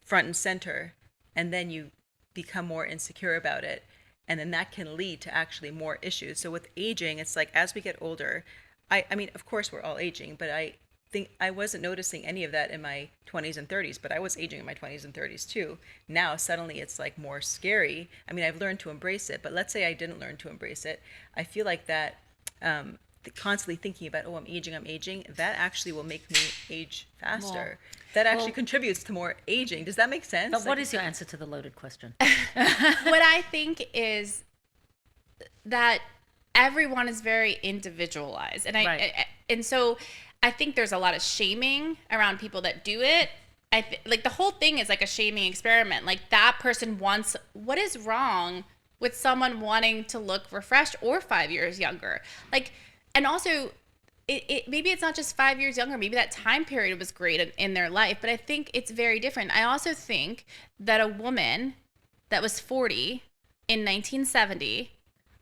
front and center. And then you become more insecure about it. And then that can lead to actually more issues. So with aging, it's like as we get older, I mean, of course we're all aging, but I think I wasn't noticing any of that in my 20s and 30s, but I was aging in my 20s and 30s too. Now suddenly it's like more scary. I mean, I've learned to embrace it, but let's say I didn't learn to embrace it. I feel like that constantly thinking about, oh, I'm aging, that actually will make me age faster. That actually contributes to more aging. Does that make sense? But what is your answer to the loaded question? What I think is that everyone is very individualized, and and so I think there's a lot of shaming around people that do it. Like the whole thing is like a shaming experiment. Like that person wants, what is wrong with someone wanting to look refreshed or 5 years younger? Like, and also it maybe it's not just 5 years younger. Maybe that time period was great in their life, but I think it's very different. I also think that a woman that was 40 in 1970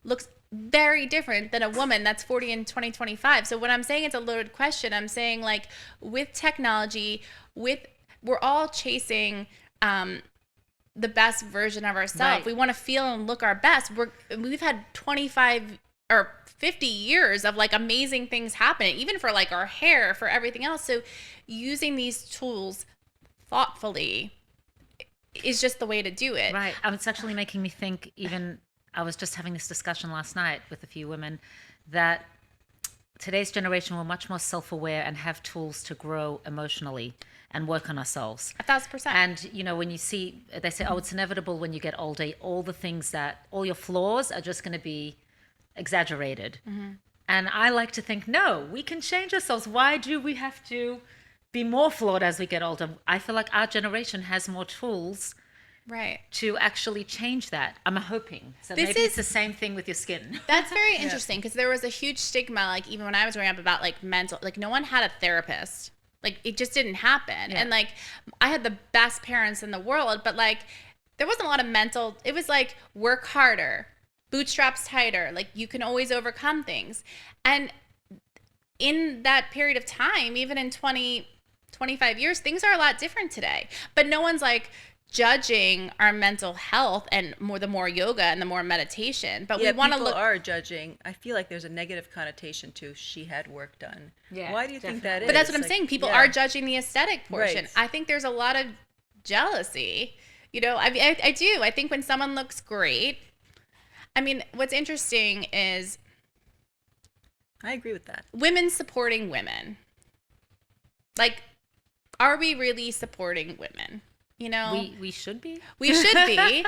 looks very different than a woman that's 40 in 2025. So when I'm saying it's a loaded question, I'm saying like with technology, we're all chasing the best version of ourselves. Right. We want to feel and look our best. We've had 25 or 50 years of like amazing things happening, even for like our hair, for everything else. So using these tools thoughtfully is just the way to do it. Right. It's actually making me think, even I was just having this discussion last night with a few women, that today's generation were much more self-aware and have tools to grow emotionally and work on ourselves. 1,000%. And, you know, when you see, they say, oh, it's inevitable when you get older, all your flaws are just going to be exaggerated. Mm-hmm. And I like to think, no, we can change ourselves. Why do we have to be more flawed as we get older? I feel like our generation has more tools to actually change that. I'm hoping. So maybe it's the same thing with your skin. That's very interesting, because there was a huge stigma, like even when I was growing up, about like mental, like no one had a therapist. Like it just didn't happen. Yeah. And like I had the best parents in the world, but like there wasn't a lot of mental, it was like work harder, bootstraps tighter, like you can always overcome things. And in that period of time, even in 25 years, things are a lot different today. But no one's like judging our mental health and the more yoga and the more meditation. But we want to look. People are judging. I feel like there's a negative connotation to she had work done. Yeah, why do you think that is? But that's what I'm saying. People are judging the aesthetic portion. Right. I think there's a lot of jealousy. You know, I do. I think when someone looks great, I mean, what's interesting is I agree with that. Women supporting women. Like, are we really supporting women? You know, we should be. We should be.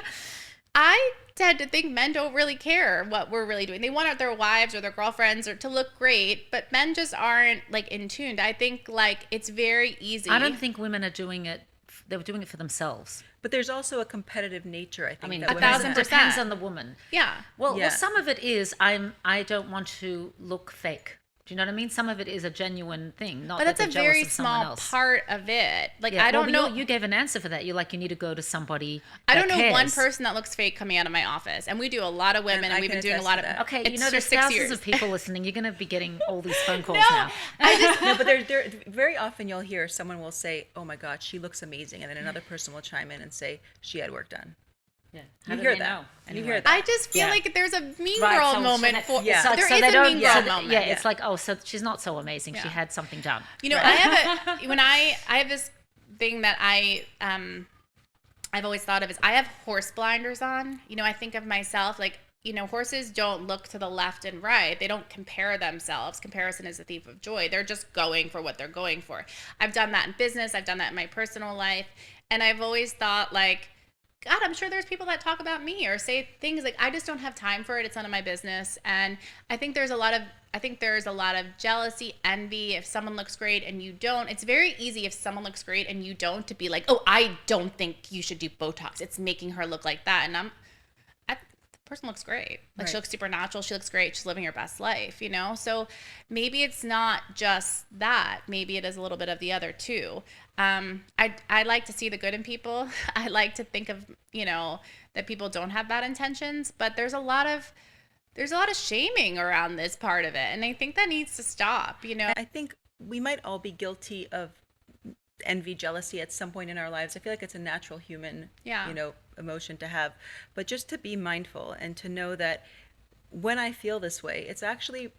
I tend to think men don't really care what we're really doing. They want their wives or their girlfriends or to look great, but men just aren't like in tune. I think like it's very easy. I don't think women are doing it. They're doing it for themselves. But there's also a competitive nature, I think. I mean, that 1,000%. depends on the woman. Yeah. Well, some of it is I don't want to look fake. Do you know what I mean? Some of it is a genuine thing, not. But that's that a they're very jealous of someone small else. part of it. Like I don't know. You gave an answer for that. You're like, you need to go to somebody. I don't know cares. one person that looks fake coming out of my office, and we do a lot of women, and we've been doing a lot of. Okay, it's you know, there's 6 thousands years. of people listening. You're going to be getting all these phone calls now. No, but there very often you'll hear someone will say, "Oh my God, she looks amazing," and then another person will chime in and say, "She had work done." Yeah. You hear that? Anyway. You hear that? I just feel like there's a mean girl so moment that, for. yeah. So there so is they a don't, mean girl so moment. Yeah, it's like, oh, so she's not so amazing. Yeah. She had something done. You know, I have this thing that I've always thought of is I have horse blinders on. You know, I think of myself like horses don't look to the left and right. They don't compare themselves. Comparison is a thief of joy. They're just going for what they're going for. I've done that in business. I've done that in my personal life. And I've always thought, like, God, I'm sure there's people that talk about me or say things like, I just don't have time for it. It's none of my business. And I think there's a lot of jealousy, envy. If someone looks great and you don't, it's very easy if someone looks great and you don't to be like, oh, I don't think you should do Botox. It's making her look like that. And the person looks greght. Like, she looks supernatural. She looks great. She's living her best life, So maybe it's not just that. Maybe it is a little bit of the other too. I like to see the good in people. I like to think of, that people don't have bad intentions, but there's a lot of shaming around this part of it. And I think that needs to stop, I think we might all be guilty of envy, jealousy at some point in our lives. I feel like it's a natural human, emotion to have, but just to be mindful and to know that when I feel this way, it's actually,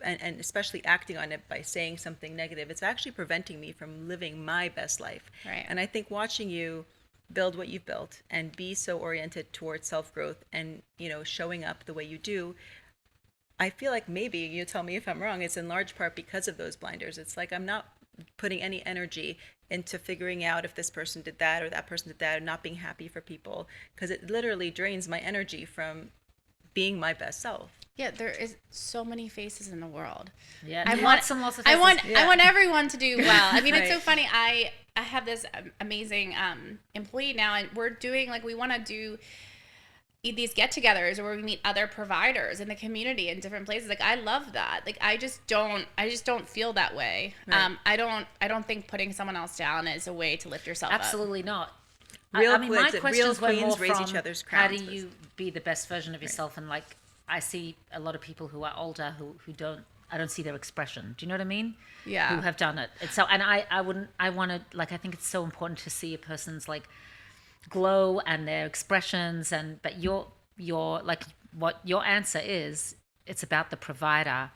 and especially acting on it by saying something negative, it's actually preventing me from living my best life. Right. And I think watching you build what you've built and be so oriented towards self-growth and, showing up the way you do, I feel like maybe, you tell me if I'm wrong, it's in large part because of those blinders. It's like I'm not putting any energy into figuring out if this person did that or that person did that, or not being happy for people, because it literally drains my energy from being my best self. Yeah, there is so many faces in the world. Yeah, I lots and lots of faces. I want everyone to do well. I mean, Right. It's so funny. I have this amazing employee now, and we're doing, like, we want to do these get-togethers where we meet other providers in the community in different places. Like, I love that. Like, I just don't feel that way. Right. I don't think putting someone else down is a way to lift yourself Absolutely not. Real I mean, my queens- questions real were more queens raise from each other's how do crowns. you be the best version of yourself, and like I see a lot of people who are older who don't. I don't see their expression. Do you know what I mean? Yeah. Who have done it. And so, and I want to, like, I think it's so important to see a person's like glow and their expressions, but your like what your answer is, it's about the provider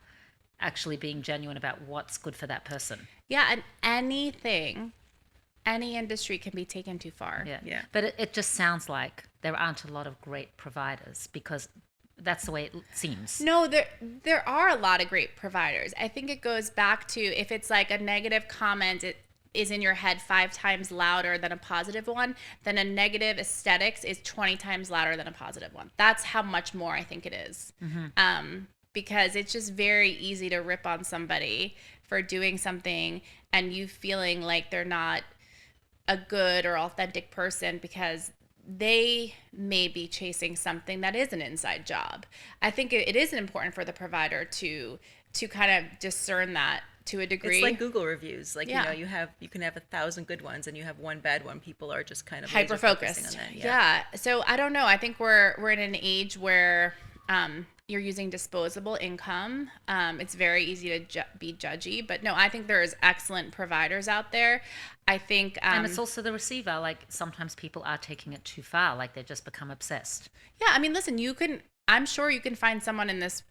actually being genuine about what's good for that person. Yeah, and any industry can be taken too far. Yeah. But it just sounds like there aren't a lot of great providers, because that's the way it seems. No, there are a lot of great providers. I think it goes back to, if it's like a negative comment, it is in your head 5 times louder than a positive one, then a negative aesthetics is 20 times louder than a positive one. That's how much more I think it is. Mm-hmm. Because it's just very easy to rip on somebody for doing something and you feeling like they're not a good or authentic person because they may be chasing something that is an inside job. I think it is important for the provider to kind of discern that to a degree. It's like Google reviews. Like, Yeah. you can have 1,000 good ones and you have one bad one. People are just kind of hyper laser focusing focused. on that. Yeah. So I don't know. I think we're in an age where you're using disposable income. It's very easy to be judgy, but no, I think there's excellent providers out there. I think, and it's also the receiver. Like, sometimes people are taking it too far. Like, they just become obsessed. yeah, I mean, listen, I'm sure you can find someone in this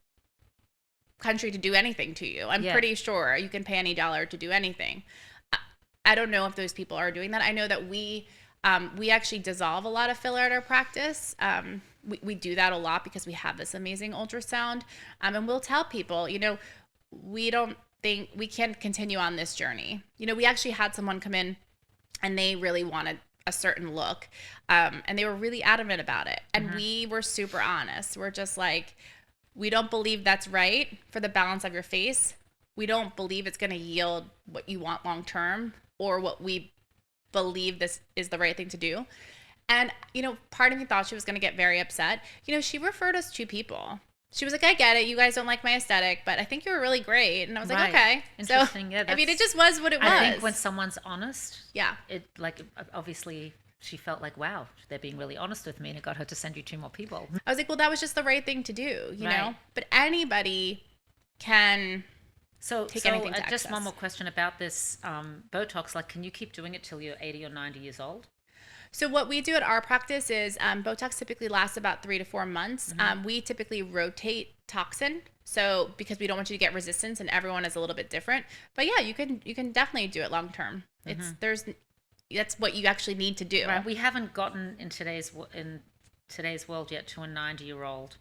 country to do anything to you. I'm pretty sure you can pay any dollar to do anything. I don't know if those people are doing that. I know that we actually dissolve a lot of filler at our practice. We do that a lot because we have this amazing ultrasound. And we'll tell people, we don't think we can continue on this journey. We actually had someone come in and they really wanted a certain look. And they were really adamant about it. And we were super honest. We're just like, we don't believe that's right for the balance of your face. We don't believe it's going to yield what you want long term or what we believe this is the right thing to do. And, part of me thought she was going to get very upset. She referred us 2 people. She was like, I get it. You guys don't like my aesthetic, but I think you were really great. And I was like, okay. Interesting. So, Yeah, I mean, it just was what it was. I think when someone's honest, yeah, it, like, obviously she felt like, wow, they're being really honest with me, and it got her to send you 2 more people. I was like, well, that was just the right thing to do, you know? Right. But anybody can take anything to just one access. more question about this Botox. Like, can you keep doing it till you're 80 or 90 years old? So what we do at our practice is Botox typically lasts about 3 to 4 months. We typically rotate toxin. So because we don't want you to get resistance, and everyone is a little bit different. But yeah, you can definitely do it long term. That's what you actually need to do. Right. We haven't gotten in today's world yet to a 90-year-old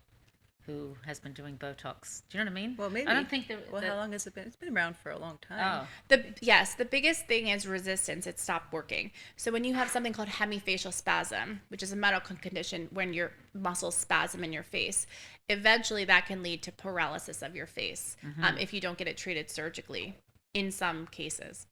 who has been doing Botox. Do you know what I mean? Well, maybe. I don't think Well, how long has it been? It's been around for a long time. Oh, The biggest thing is resistance. It stopped working. So when you have something called hemifacial spasm, which is a medical condition when your muscles spasm in your face, eventually that can lead to paralysis of your face if you don't get it treated surgically in some cases.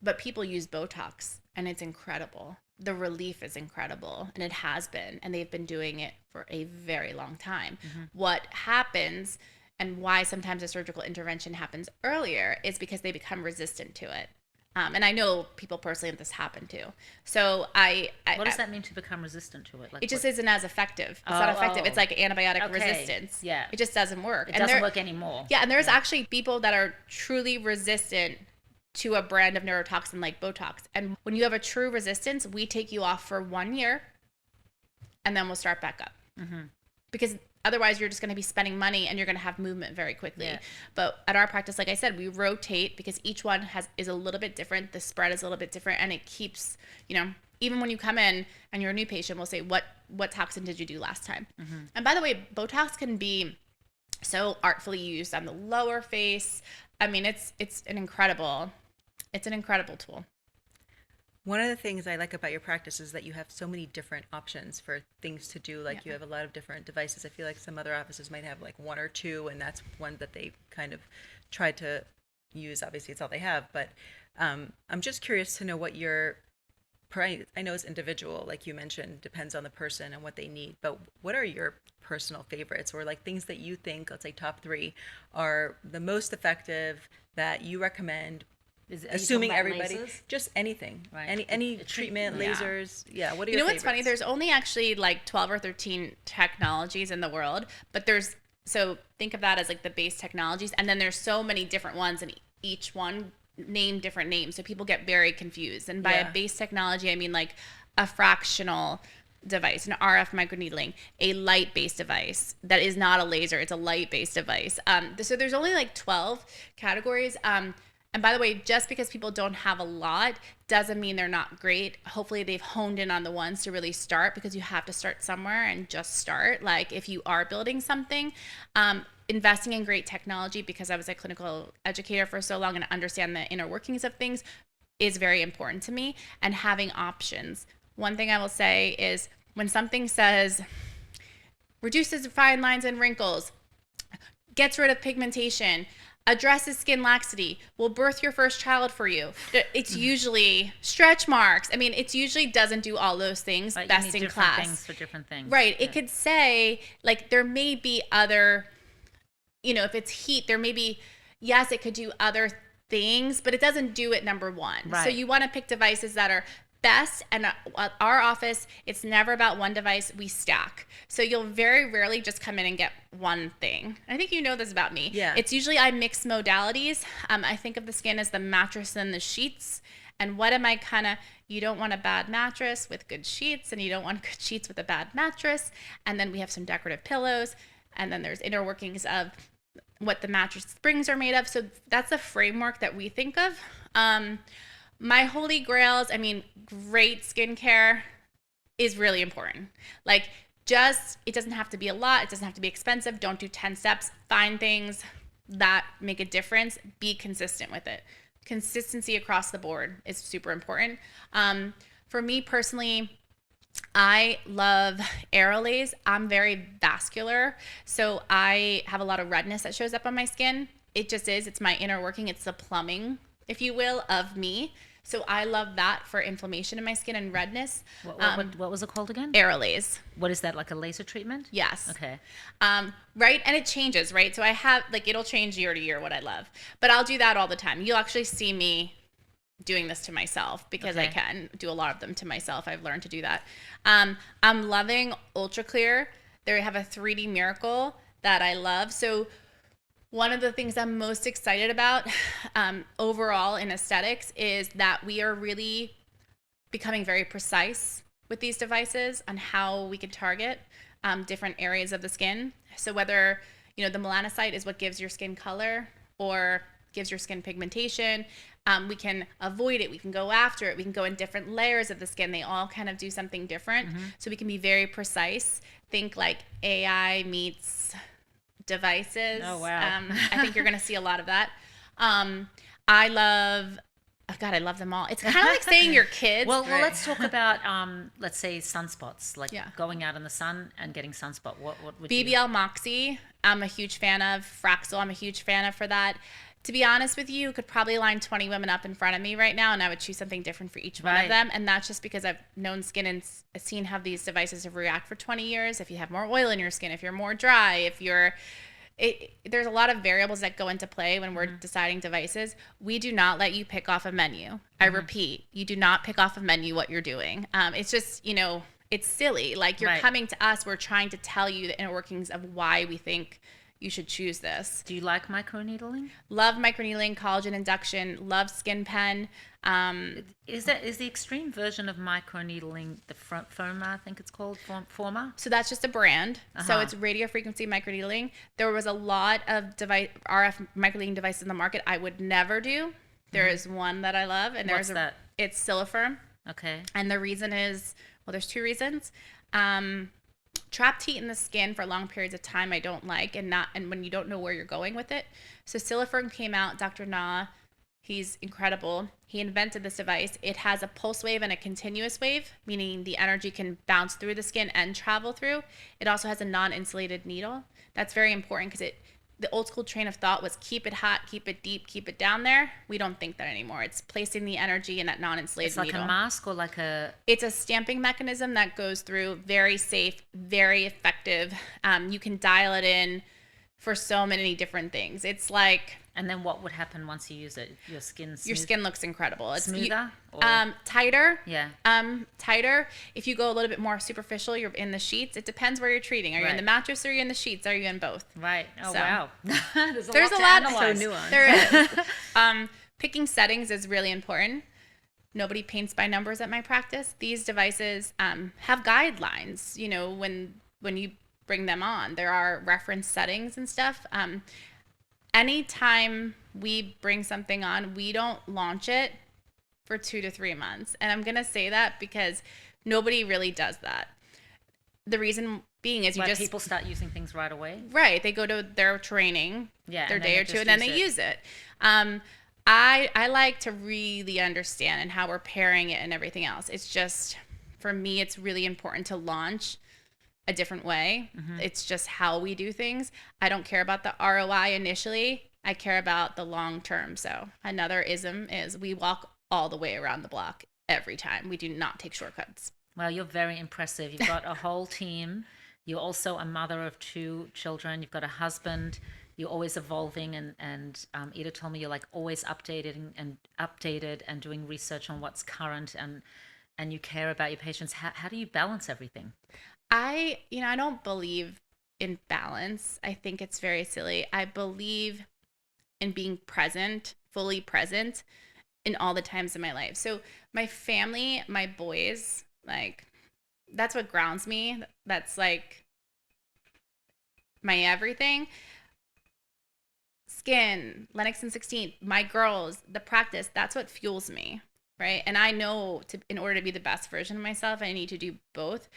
But people use Botox and it's incredible. The relief is incredible, and it has been, and they've been doing it for a very long time. What happens and why sometimes a surgical intervention happens earlier is because they become resistant to it. And I know people personally that this happened to. So what does that mean to become resistant to it? Like it just isn't as effective. It's not effective. It's like antibiotic resistance. Yeah. It just doesn't work. It doesn't work anymore. Yeah, and there's actually people that are truly resistant to a brand of neurotoxin like Botox. And when you have a true resistance, we take you off for 1 year and then we'll start back up. Because otherwise you're just going to be spending money and you're going to have movement very quickly. Yeah. But at our practice, like I said, we rotate because each one is a little bit different. The spread is a little bit different, and it keeps, even when you come in and you're a new patient, we'll say, what toxin did you do last time? And by the way, Botox can be so artfully used on the lower face. I mean, it's an incredible tool. One of the things I like about your practice is that you have so many different options for things to do. Like you have a lot of different devices. I feel like some other offices might have like one or two, and that's one that they kind of try to use. Obviously, it's all they have. But I'm just curious to know what your, I know it's individual, like you mentioned, depends on the person and what they need. But what are your personal favorites, or like things that you think, let's say top 3, are the most effective that you recommend? Assuming everybody, lasers? Just anything, right? Any treatment, lasers, What are your? What's funny? There's only actually like 12 or 13 technologies in the world, but so think of that as like the base technologies, and then there's so many different ones, and each one name different names, so people get very confused. And by a base technology, I mean like a fractional device, an RF microneedling, a light-based device that is not a laser; it's a light-based device. So there's only like 12 categories. And by the way, just because people don't have a lot doesn't mean they're not great. Hopefully they've honed in on the ones to really start, because you have to start somewhere and just start. Like if you are building something, investing in great technology, because I was a clinical educator for so long and I understand the inner workings of things, is very important to me. And having options. One thing I will say is when something says reduces fine lines and wrinkles, gets rid of pigmentation, addresses skin laxity, will birth your first child for you, it's usually stretch marks. I mean, it usually doesn't do all those things best in class. Things for different things. Right. It could say, like, there may be other, if it's heat, there may be, yes, it could do other things, but it doesn't do it number one. Right. So you want to pick devices that are best. And at our office, it's never about one device. We stack. So you'll very rarely just come in and get one thing. I think you know this about me. Yeah. It's usually I mix modalities. I think of the skin as the mattress and the sheets. And what am I you don't want a bad mattress with good sheets, and you don't want good sheets with a bad mattress. And then we have some decorative pillows. And then there's inner workings of what the mattress springs are made of. So that's a framework that we think of. My holy grails, great skincare is really important. Like, it doesn't have to be a lot. It doesn't have to be expensive. Don't do 10 steps. Find things that make a difference. Be consistent with it. Consistency across the board is super important. For me personally, I love aerolase. I'm very vascular, so I have a lot of redness that shows up on my skin. It just is. It's my inner working. It's the plumbing, if you will, of me. So I love that for inflammation in my skin and redness. What was it called again? Aerolase. What is that, like a laser treatment? Yes. Okay. Right, and it changes, right? So I have, it'll change year to year what I love. But I'll do that all the time. You'll actually see me doing this to myself because I can do a lot of them to myself. I've learned to do that. I'm loving Ultra Clear. They have a 3D Miracle that I love. So one of the things I'm most excited about overall in aesthetics is that we are really becoming very precise with these devices on how we can target different areas of the skin. So whether, the melanocyte is what gives your skin color or gives your skin pigmentation, We can avoid it. We can go after it. We can go in different layers of the skin. They all kind of do something different. So we can be very precise. Think like AI meets devices. Oh, wow. I think you're going to see a lot of that. I love, oh God, I love them all. It's kind of like saying your kids. Well, let's talk about, let's say sunspots, like Yeah. going out in the sun and getting sunspot. What would BBL Moxie, I'm a huge fan of. Fraxel, I'm a huge fan of for that. To be honest with you, could probably line 20 women up in front of me right now, and I would choose something different for each one of them. And that's just because I've known skin and seen how these devices have react for 20 years. If you have more oil in your skin, if you're more dry, if you're... there's a lot of variables that go into play when we're deciding devices. We do not let you pick off a menu. I repeat, you do not pick off a menu what you're doing. It's just, it's silly. Like you're coming to us, we're trying to tell you the inner workings of why we think you should choose this. Do you like microneedling? Love microneedling, collagen induction, love skin pen. Is the extreme version of microneedling the Forma, I think it's called, Forma? So that's just a brand. So it's radio frequency microneedling. There was a lot of RF microneedling devices in the market I would never do. There is one that I love, and What's that? It's Silifirm. Okay. And the reason is, well, there's two reasons. Trapped heat in the skin for long periods of time I don't like, and when you don't know where you're going with it. So Silifirm came out, Dr. Na, he's incredible. He invented this device. It has a pulse wave and a continuous wave, meaning the energy can bounce through the skin and travel through. It also has a non-insulated needle. That's very important because the old school train of thought was keep it hot, keep it deep, keep it down there. We don't think that anymore. It's placing the energy in that non-insulated needle. It's like a mask or like a... It's a stamping mechanism that goes through, very safe, very effective. You can dial it in for so many different things. It's like... And then what would happen once you use it? Your skin looks incredible. It's smoother? Tighter. Yeah. Tighter. If you go a little bit more superficial, you're in the sheets. It depends where you're treating. Are you in the mattress or are you in the sheets? Are you in both? Right. Oh, So, wow. There's a to lot analyze. So nuanced. There is. Picking settings is really important. Nobody paints by numbers at my practice. These devices have guidelines. When you bring them on, there are reference settings and stuff. Anytime we bring something on, we don't launch it for 2 to 3 months. And I'm going to say that because nobody really does that. The reason being is people start using things right away. Right. They go to their training, their day or two, and then they use it. I like to really understand and how we're pairing it and everything else. It's just, for me, it's really important to launch a different way. It's just how we do things. I don't care about the ROI initially. I care about the long term. So another ism is we walk all the way around the block every time. We do not take shortcuts. Well, you're very impressive. You've got a whole team. You're also a mother of 2 children. You've got a husband. You're always evolving, and Eda told me you're like always updated and doing research on what's current, and you care about your patients. How do you balance everything? I don't believe in balance. I think it's very silly. I believe in being present, fully present in all the times in my life. So my family, my boys, like, that's what grounds me. That's like my everything. Skin, Lennox and 16th, my girls, the practice, that's what fuels me, right? And I know in order to be the best version of myself, I need to do both.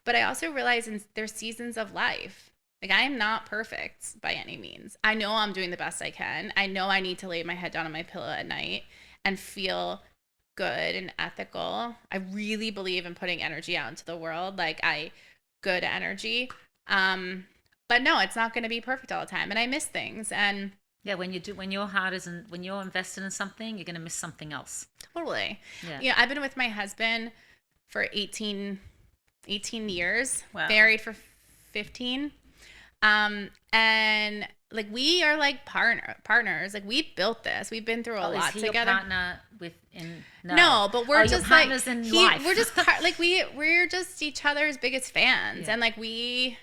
But I also realize there's seasons of life. Like, I am not perfect by any means. I know I'm doing the best I can. I know I need to lay my head down on my pillow at night and feel good and ethical. I really believe in putting energy out into the world, good energy. But no, it's not going to be perfect all the time. And I miss things. And yeah, when your heart isn't, when you're invested in something, you're going to miss something else. Totally. Yeah. I've been with my husband for 18 years, Wow. married for 15. And like, we are like partners. Like, we built this. We've been through a lot is he together. Your partner No, but we're just like life. We're just we're just each other's biggest fans. Yeah. And like, we,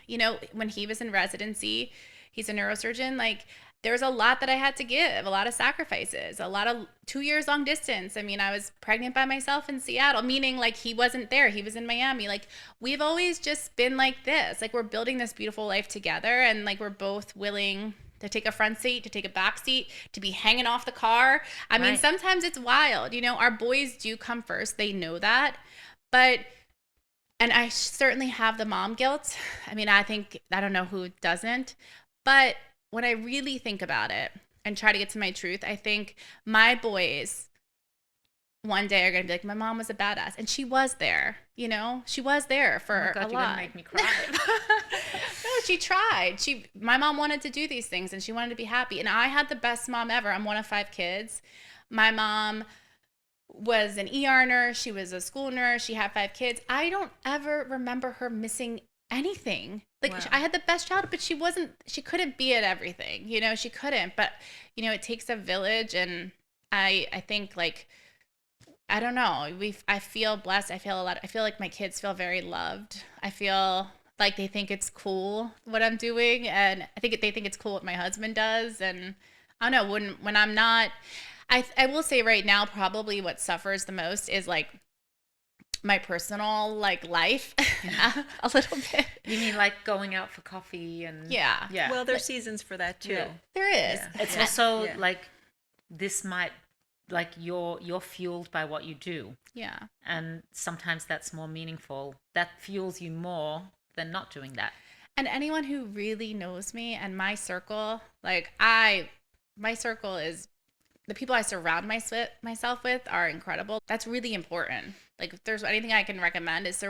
when he was in residency, he's a neurosurgeon. Like, there was a lot that I had to give, a lot of sacrifices, a lot of 2 years long distance. I mean, I was pregnant by myself in Seattle, meaning like he wasn't there. He was in Miami. Like, we've always just been like this. Like, we're building this beautiful life together, and like, we're both willing to take a front seat, to take a back seat, to be hanging off the car. I mean, Right. sometimes it's wild. Our boys do come first. They know that. But, and I certainly have the mom guilt. I mean, I don't know who doesn't. But when I really think about it and try to get to my truth, I think my boys one day are going to be like, my mom was a badass. And she was there, she was there for Oh my God, a you're gonna lot. make me cry. No, she tried. My mom wanted to do these things and she wanted to be happy. And I had the best mom ever. I'm one of 5 kids. My mom was an ER nurse. She was a school nurse. She had 5 kids. I don't ever remember her missing anything. Like, Wow. I had the best childhood, but she couldn't be at everything, she couldn't. But, it takes a village. And I think, like, I don't know. I feel blessed. I feel like my kids feel very loved. I feel like they think it's cool what I'm doing, and I think they think it's cool what my husband does. And I don't know, when I'm not, I will say right now, probably what suffers the most is like my personal life a little bit. You mean like going out for coffee and Yeah. yeah. Well, there's seasons for that too. Yeah. There is. Yeah. It's also like this might like you're fueled by what you do, Yeah. and sometimes that's more meaningful. That fuels you more than not doing that. And anyone who really knows me and my circle, my circle is the people I surround myself with are incredible. That's really important. Like, if there's anything I can recommend is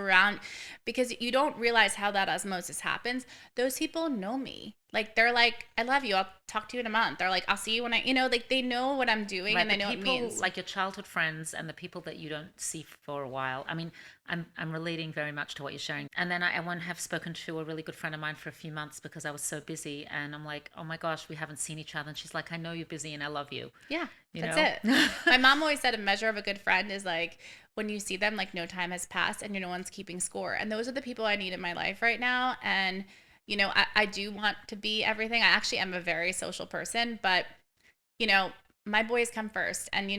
because you don't realize how that osmosis happens. Those people know me. Like, they're like, I love you. I'll talk to you in a month. They're like, I'll see you when like, they know what I'm doing, Right, and they know the what it people, means. like your childhood friends and the people that you don't see for a while. I mean, I'm relating very much to what you're sharing. And then I want to have spoken to a really good friend of mine for a few months because I was so busy, and I'm like, oh my gosh, we haven't seen each other. And she's like, I know you're busy and I love you. Yeah, You that's know? it. My mom always said a measure of a good friend is like when you see them, like no time has passed and no one's keeping score. And those are the people I need in my life right now. And, I do want to be everything. I actually am a very social person, but, my boys come first. And,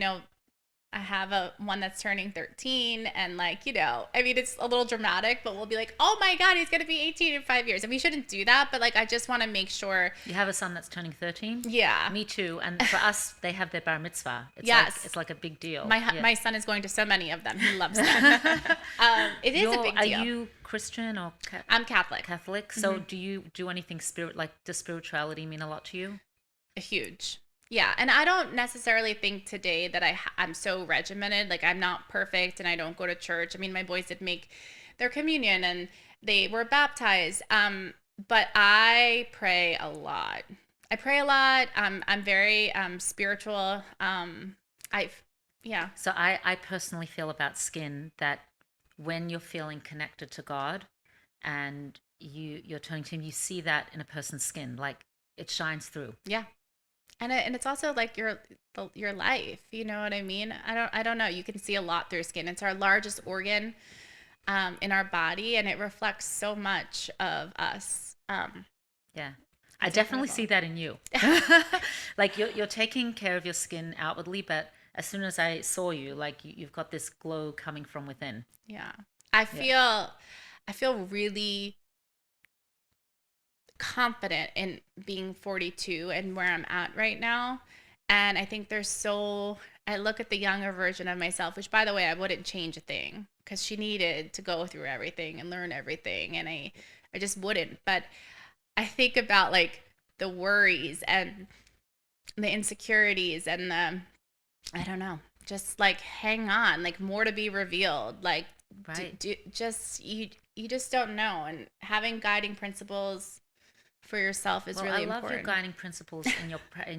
I have one that's turning 13, and I mean, it's a little dramatic, but we'll be like, oh my God, he's going to be 18 in 5 years. And we shouldn't do that. But I just want to make sure. You have a son that's turning 13? Yeah. Me too. And for us, they have their bar mitzvah. It's Yes. it's like a big deal. My son is going to so many of them. He loves them. It is a big deal. Are you Christian or I'm Catholic. Catholic? So do you do anything does spirituality mean a lot to you? Huge. Yeah. And I don't necessarily think today that I'm so regimented. Like, I'm not perfect and I don't go to church. I mean, my boys did make their communion and they were baptized. But I pray a lot. I'm very spiritual. Yeah. So I personally feel about skin that when you're feeling connected to God and you're turning to him, you see that in a person's skin, like it shines through. Yeah. And it's also like your life, you know what I mean? I don't know. You can see a lot through skin. It's our largest organ in our body, and it reflects so much of us. Yeah. I It's definitely incredible. see that in you. Like you're taking care of your skin outwardly, but as soon as I saw you, like you've got this glow coming from within. Yeah. I feel really confident in being 42 and where I'm at right now. And I think I look at the younger version of myself, which, by the way, I wouldn't change a thing because she needed to go through everything and learn everything. And I just wouldn't. But I think about like the worries and the insecurities and I don't know, just like hang on, like more to be revealed. Like, Right. you just don't know. And having guiding principles for yourself is really I love important. your guiding principles in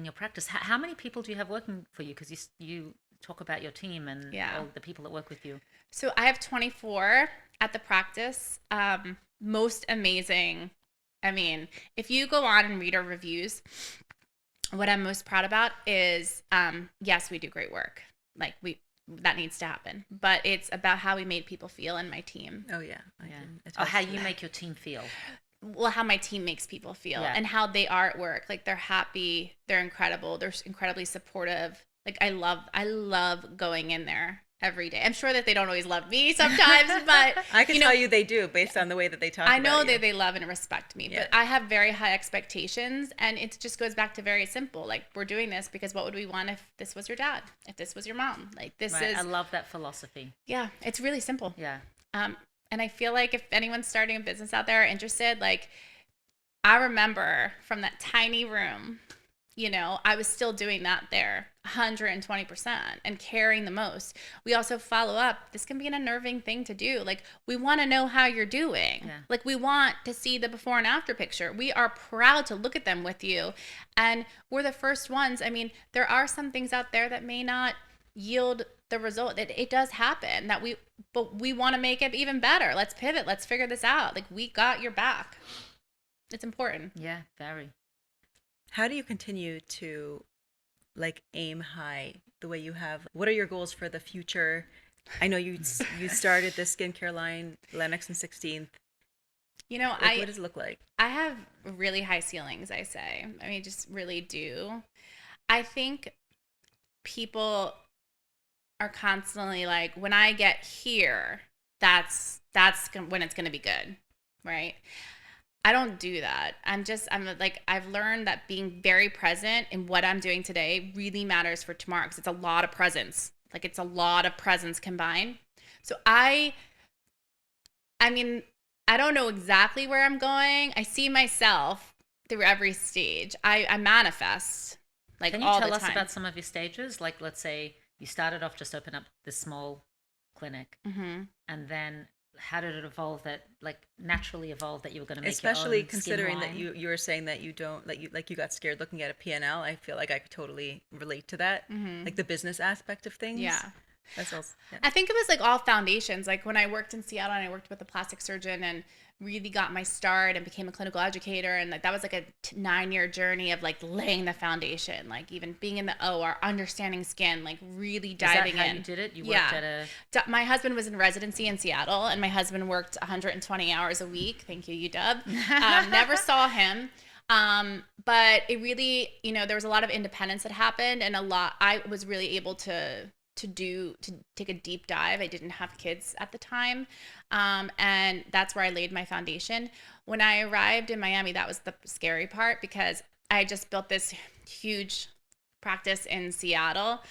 your practice. How many people do you have working for you? Because you talk about your team and all the people that work with you. So I have 24 at the practice. Most amazing. I mean, if you go on and read our reviews, what I'm most proud about is, yes, we do great work. Like that needs to happen, but it's about how we made people feel in my team. Oh yeah. I Yeah. can Or attest how to you that. make your team feel. Well, how my team makes people feel Yeah. and how they are at work. Like, they're happy, they're incredible, they're incredibly supportive. Like, I love going in there every day. I'm sure that they don't always love me sometimes, but I can tell you they do based on the way that they talk I know about you. that they love and respect me, Yeah. but I have very high expectations, and it just goes back to very simple. Like, we're doing this because what would we want if this was your dad, if this was your mom? Like, this Right. is, I love that philosophy. yeah, it's really simple. Yeah. And I feel like if anyone's starting a business out there interested, like, I remember from that tiny room, you know, I was still doing that there 120% and caring the most. We also follow up. This can be an unnerving thing to do. Like, we want to know how you're doing. Yeah. Like, we want to see the before and after picture. We are proud to look at them with you. And we're the first ones. I mean, there are some things out there that may not yield the result. It does happen but we want to make it even better. Let's pivot. Let's figure this out. Like, we got your back. It's important. Yeah, very. How do you continue to like aim high the way you have? What are your goals for the future? I know you started the skincare line, Lennox and 16th. You know, Like, what does it look like? I have really high ceilings, I say. I mean, just really do. I think people are constantly like, when I get here, that's when it's going to be good, right? I don't do that. I'm like, I've learned that being very present in what I'm doing today really matters for tomorrow, because it's a lot of presence. Like, it's a lot of presence combined. So I mean, I don't know exactly where I'm going. I see myself through every stage. I manifest, like, Can you all tell the us time. about some of your stages? Like, let's say you started off just open up this small clinic, and then how did it evolve that, like, naturally evolve that you were going to make Especially your own considering skin that line? you were saying that you don't like you got scared looking at a P&L. I feel like I could totally relate to that. Like the business aspect of things. Yeah. That's also, yeah. I think it was like all foundations. Like, when I worked in Seattle and I worked with a plastic surgeon and really got my start and became a clinical educator, and like that was like a 9-year journey of like laying the foundation, like even being in the OR, understanding skin, like really diving Is that how in. you did it? You worked at a... My husband was in residency in Seattle, and my husband worked 120 hours a week. Thank you, UW. Never saw him. But it really, you know, there was a lot of independence that happened, and I was really able to take a deep dive. I didn't have kids at the time. And that's where I laid my foundation. When I arrived in Miami, that was the scary part, because I just built this huge practice in Seattle.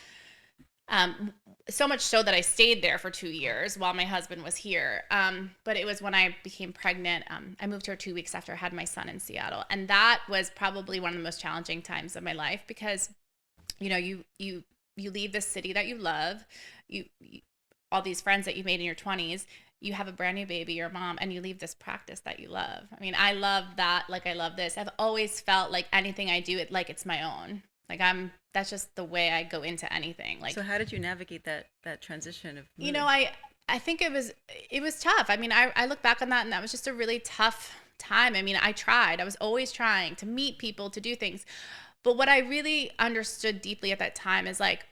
So much so that I stayed there for 2 years while my husband was here. But it was when I became pregnant. I moved here 2 weeks after I had my son in Seattle. And that was probably one of the most challenging times of my life, because, you know, you leave this city that you love, you all these friends that you made in your 20s, you have a brand new baby, your mom, and you leave this practice that you love. I mean, I love that. Like, I love this. I've always felt like anything I do, it's my own. Like, that's just the way I go into anything. Like, So how did you navigate that transition of you know, moving? I think it was tough. I mean, I look back on that, and that was just a really tough time. I mean, I was always trying to meet people, to do things. But what I really understood deeply at that time is, like,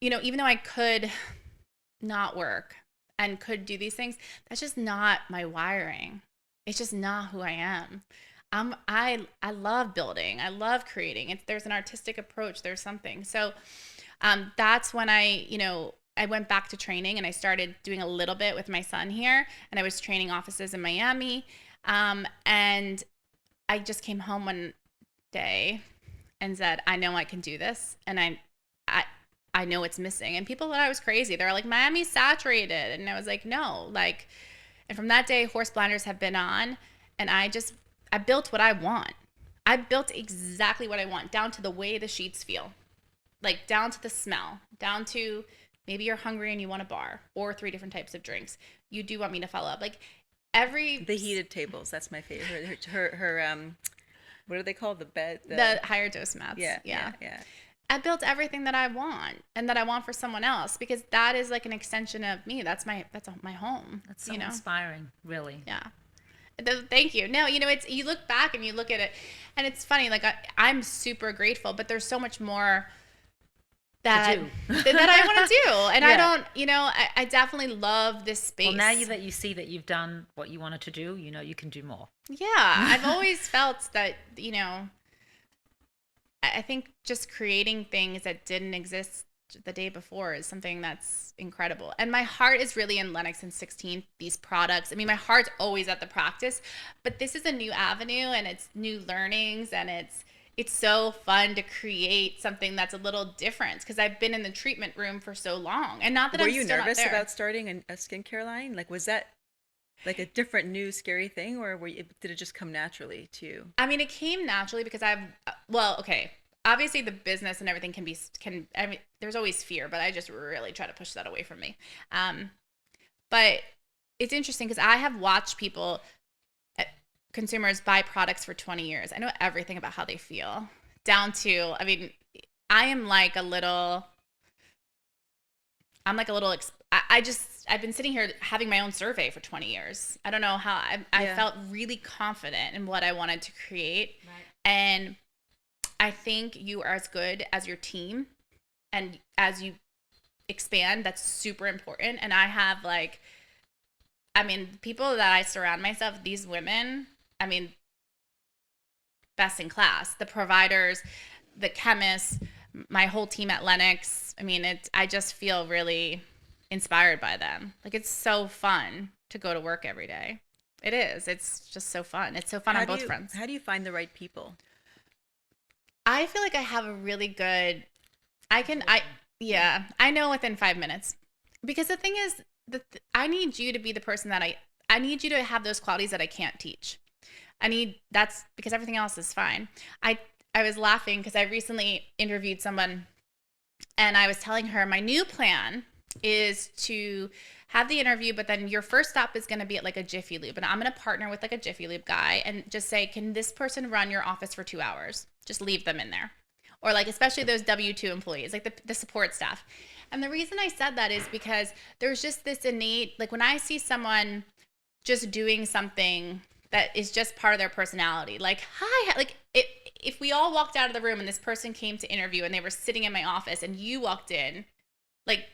you know, even though I could not work and could do these things, that's just not my wiring. It's just not who I am. I love building. I love creating. There's an artistic approach. There's something. So that's when I went back to training, and I started doing a little bit with my son here, and I was training offices in Miami. And I just came home one day and said, I know I can do this, and I know it's missing. And people thought I was crazy. They're like, Miami's saturated. And I was like, no. Like, and from that day, horse blinders have been on, and I built what I want. I built exactly what I want, down to the way the sheets feel, like down to the smell, down to maybe you're hungry and you want a bar or 3 different types of drinks. You do want me to follow up. Like, The heated tables, that's my favorite. Her what are they called? The bed? The higher dose mats. Yeah. I built everything that I want and that I want for someone else, because that is like an extension of me. That's my home. That's so inspiring, really. Yeah. Thank you. No, you know, you look back and you look at it, and it's funny. Like, I'm super grateful, but there's so much more that I want to do. And Yeah. I don't, you know, I definitely love this space. Well, now that you see that you've done what you wanted to do, you know you can do more. Yeah. I've always felt that, you know, I think just creating things that didn't exist the day before is something that's incredible. And my heart is really in Lennox and 16, these products. I mean, my heart's always at the practice, but this is a new avenue and it's new learnings, and it's so fun to create something that's a little different because I've been in the treatment room for so long. And not that Were I'm you still not nervous there. about starting a skincare line? Like, was that like a different new scary thing, or did it just come naturally to you? I mean, it came naturally because well, okay. Obviously the business and everything I mean, there's always fear, but I just really try to push that away from me. But it's interesting because I have watched people, consumers buy products for 20 years. I know everything about how they feel down to, I mean, I'm like a little, I've been sitting here having my own survey for 20 years. I don't know how I felt really confident in what I wanted to create. Right. And I think you are as good as your team, and as you expand, that's super important. And I have people that I surround myself, these women, I mean, best in class, the providers, the chemists, my whole team at Lennox. I mean, I just feel really inspired by them. Like, it's so fun to go to work every day. It is. It's just so fun. It's so fun on both fronts. How do you find the right people? I feel like I have a really good, I know within 5 minutes, because the thing is I need you to be the person that I need you to have those qualities that I can't teach. That's because everything else is fine. I was laughing because I recently interviewed someone, and I was telling her my new plan is to have the interview, but then your first stop is going to be at like a Jiffy Lube, and I'm going to partner with like a Jiffy Lube guy and just say, can this person run your office for 2 hours? Just leave them in there. Or like, especially those W-2 employees, like the support staff. And the reason I said that is because there's just this innate, like when I see someone just doing something that is just part of their personality, like, hi, like if we all walked out of the room and this person came to interview and they were sitting in my office and you walked in, like,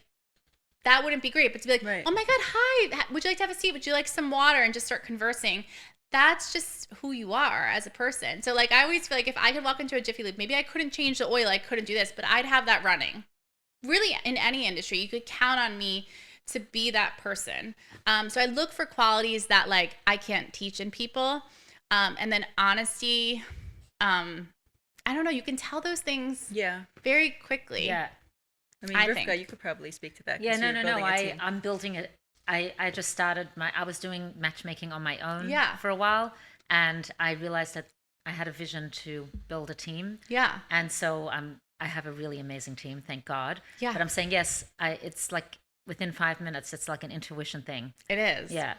that wouldn't be great. But to be like, right. Oh my God, hi, would you like to have a seat? Would you like some water? And just start conversing. That's just who you are as a person. So like, I always feel like if I could walk into a Jiffy Lube, maybe I couldn't change the oil, I couldn't do this, but I'd have that running. Really, in any industry, you could count on me to be that person. So I look for qualities that like I can't teach in people. And then honesty, I don't know, you can tell those things very quickly. Yeah. I mean, Rivkah, you could probably speak to that. Yeah, no. I'm building it. I just started I was doing matchmaking on my own for a while, and I realized that I had a vision to build a team. Yeah. And so I have a really amazing team, thank God. Yeah. But I'm saying, yes, it's like within 5 minutes, it's like an intuition thing. It is. Yeah.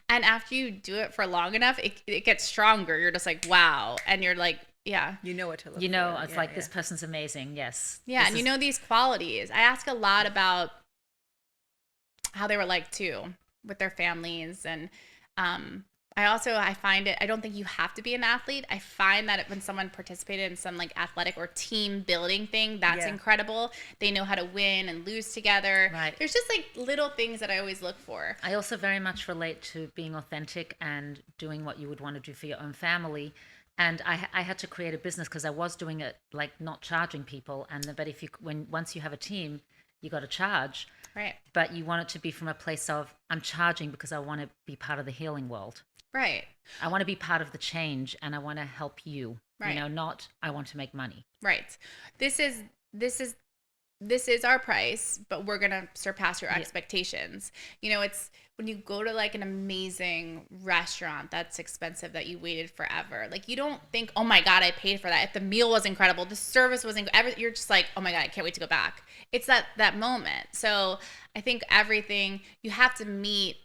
And after you do it for long enough, it gets stronger. You're just like, wow. And you're like, yeah. You know what to look for. It's like, this person's amazing. Yes. Yeah. And you know these qualities. I ask a lot about how they were like too with their families. And I find it, I don't think you have to be an athlete. I find that when someone participated in some like athletic or team building thing, that's incredible. They know how to win and lose together. Right. There's just like little things that I always look for. I also very much relate to being authentic and doing what you would want to do for your own family. And I had to create a business because I was doing it like not charging people. But once you have a team, you got to charge. Right. But you want it to be from a place of, I'm charging because I want to be part of the healing world. Right. I want to be part of the change, and I want to help you. Right. Not I want to make money. Right. This is our price, but we're going to surpass your expectations. It's when you go to like an amazing restaurant that's expensive that you waited forever. Like, you don't think, oh my God, I paid for that. If the meal was incredible, the service was incredible, you're just like, oh my God, I can't wait to go back. It's that moment. So I think everything you have to meet,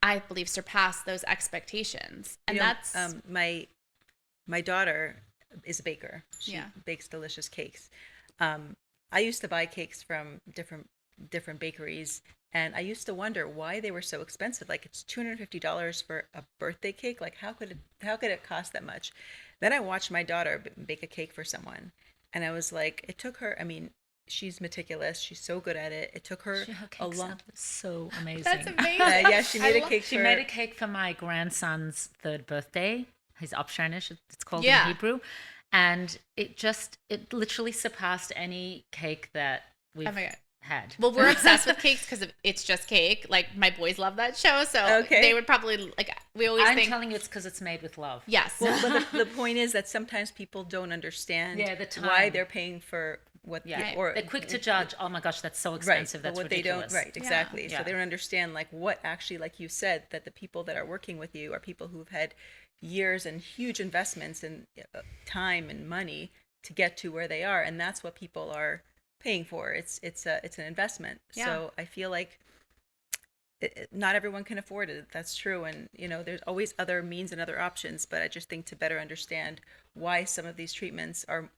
I believe, surpass those expectations. And that's my daughter is a baker. She bakes delicious cakes. I used to buy cakes from different bakeries, and I used to wonder why they were so expensive. Like, it's $250 for a birthday cake. Like, how could it cost that much? Then I watched my daughter bake a cake for someone, and I was like, it took her. I mean, she's meticulous. She's so good at it. It took her a long. So amazing. That's amazing. She made a cake. She made a cake for my grandson's 3rd birthday. His Abshanish, it's called in Hebrew. and it literally surpassed any cake that we've Oh my God. had. Well, we're obsessed with cakes because It's Just Cake. Like, my boys love that show, so Okay. they would probably, like, we always I'm think. telling you, it's because it's made with love. Yes. Well, but the point is that sometimes people don't understand the why time. they're paying for what Yeah, or they're quick to judge. Oh my gosh, that's so right, expensive. but That's what ridiculous. they don't, right, exactly. Yeah. So they don't understand like what actually, like you said, that the people that are working with you are people who've had years and huge investments and time and money to get to where they are, and that's what people are paying for. It's an investment. Yeah. So I feel like not everyone can afford it. That's true, and there's always other means and other options. But I just think to better understand why some of these treatments are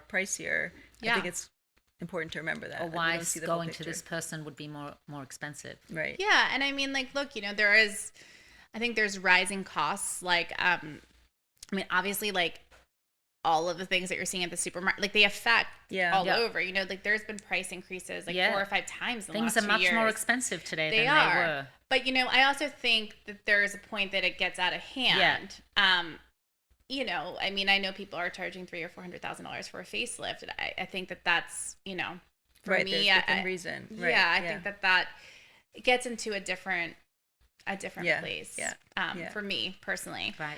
pricier, I think it's important to remember that. Or we why don't see the whole going to picture. this person would be more expensive. Right. Yeah, and I mean, like, look, I think there's rising costs. Like, I mean, obviously, like, all of the things that you're seeing at the supermarket, like, they affect all over. Like, there's been price increases, like, 4 or 5 times in the last 2 years. Things are much more expensive today They than are. they were. But, I also think that there is a point that it gets out of hand. I mean, I know people are charging $300,000 or $400,000 for a facelift. And I think that that's, for Right, me, there's different reason. Right. Yeah, I think that it gets into a different place. For me personally. Right.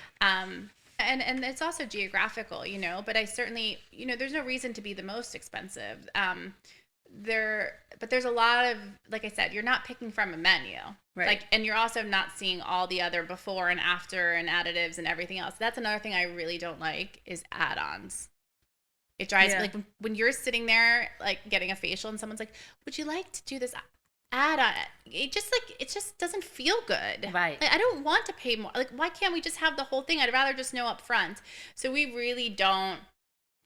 And it's also geographical, but I certainly, there's no reason to be the most expensive. But there's a lot of, like I said, you're not picking from a menu. Right. Like, and you're also not seeing all the other before and after and additives and everything else. That's another thing I really don't like is add-ons. It drives me, like, when you're sitting there, like, getting a facial and someone's like, would you like to do this add-on? It just doesn't feel good. Right. Like, I don't want to pay more. Like, why can't we just have the whole thing? I'd rather just know up front. So we really don't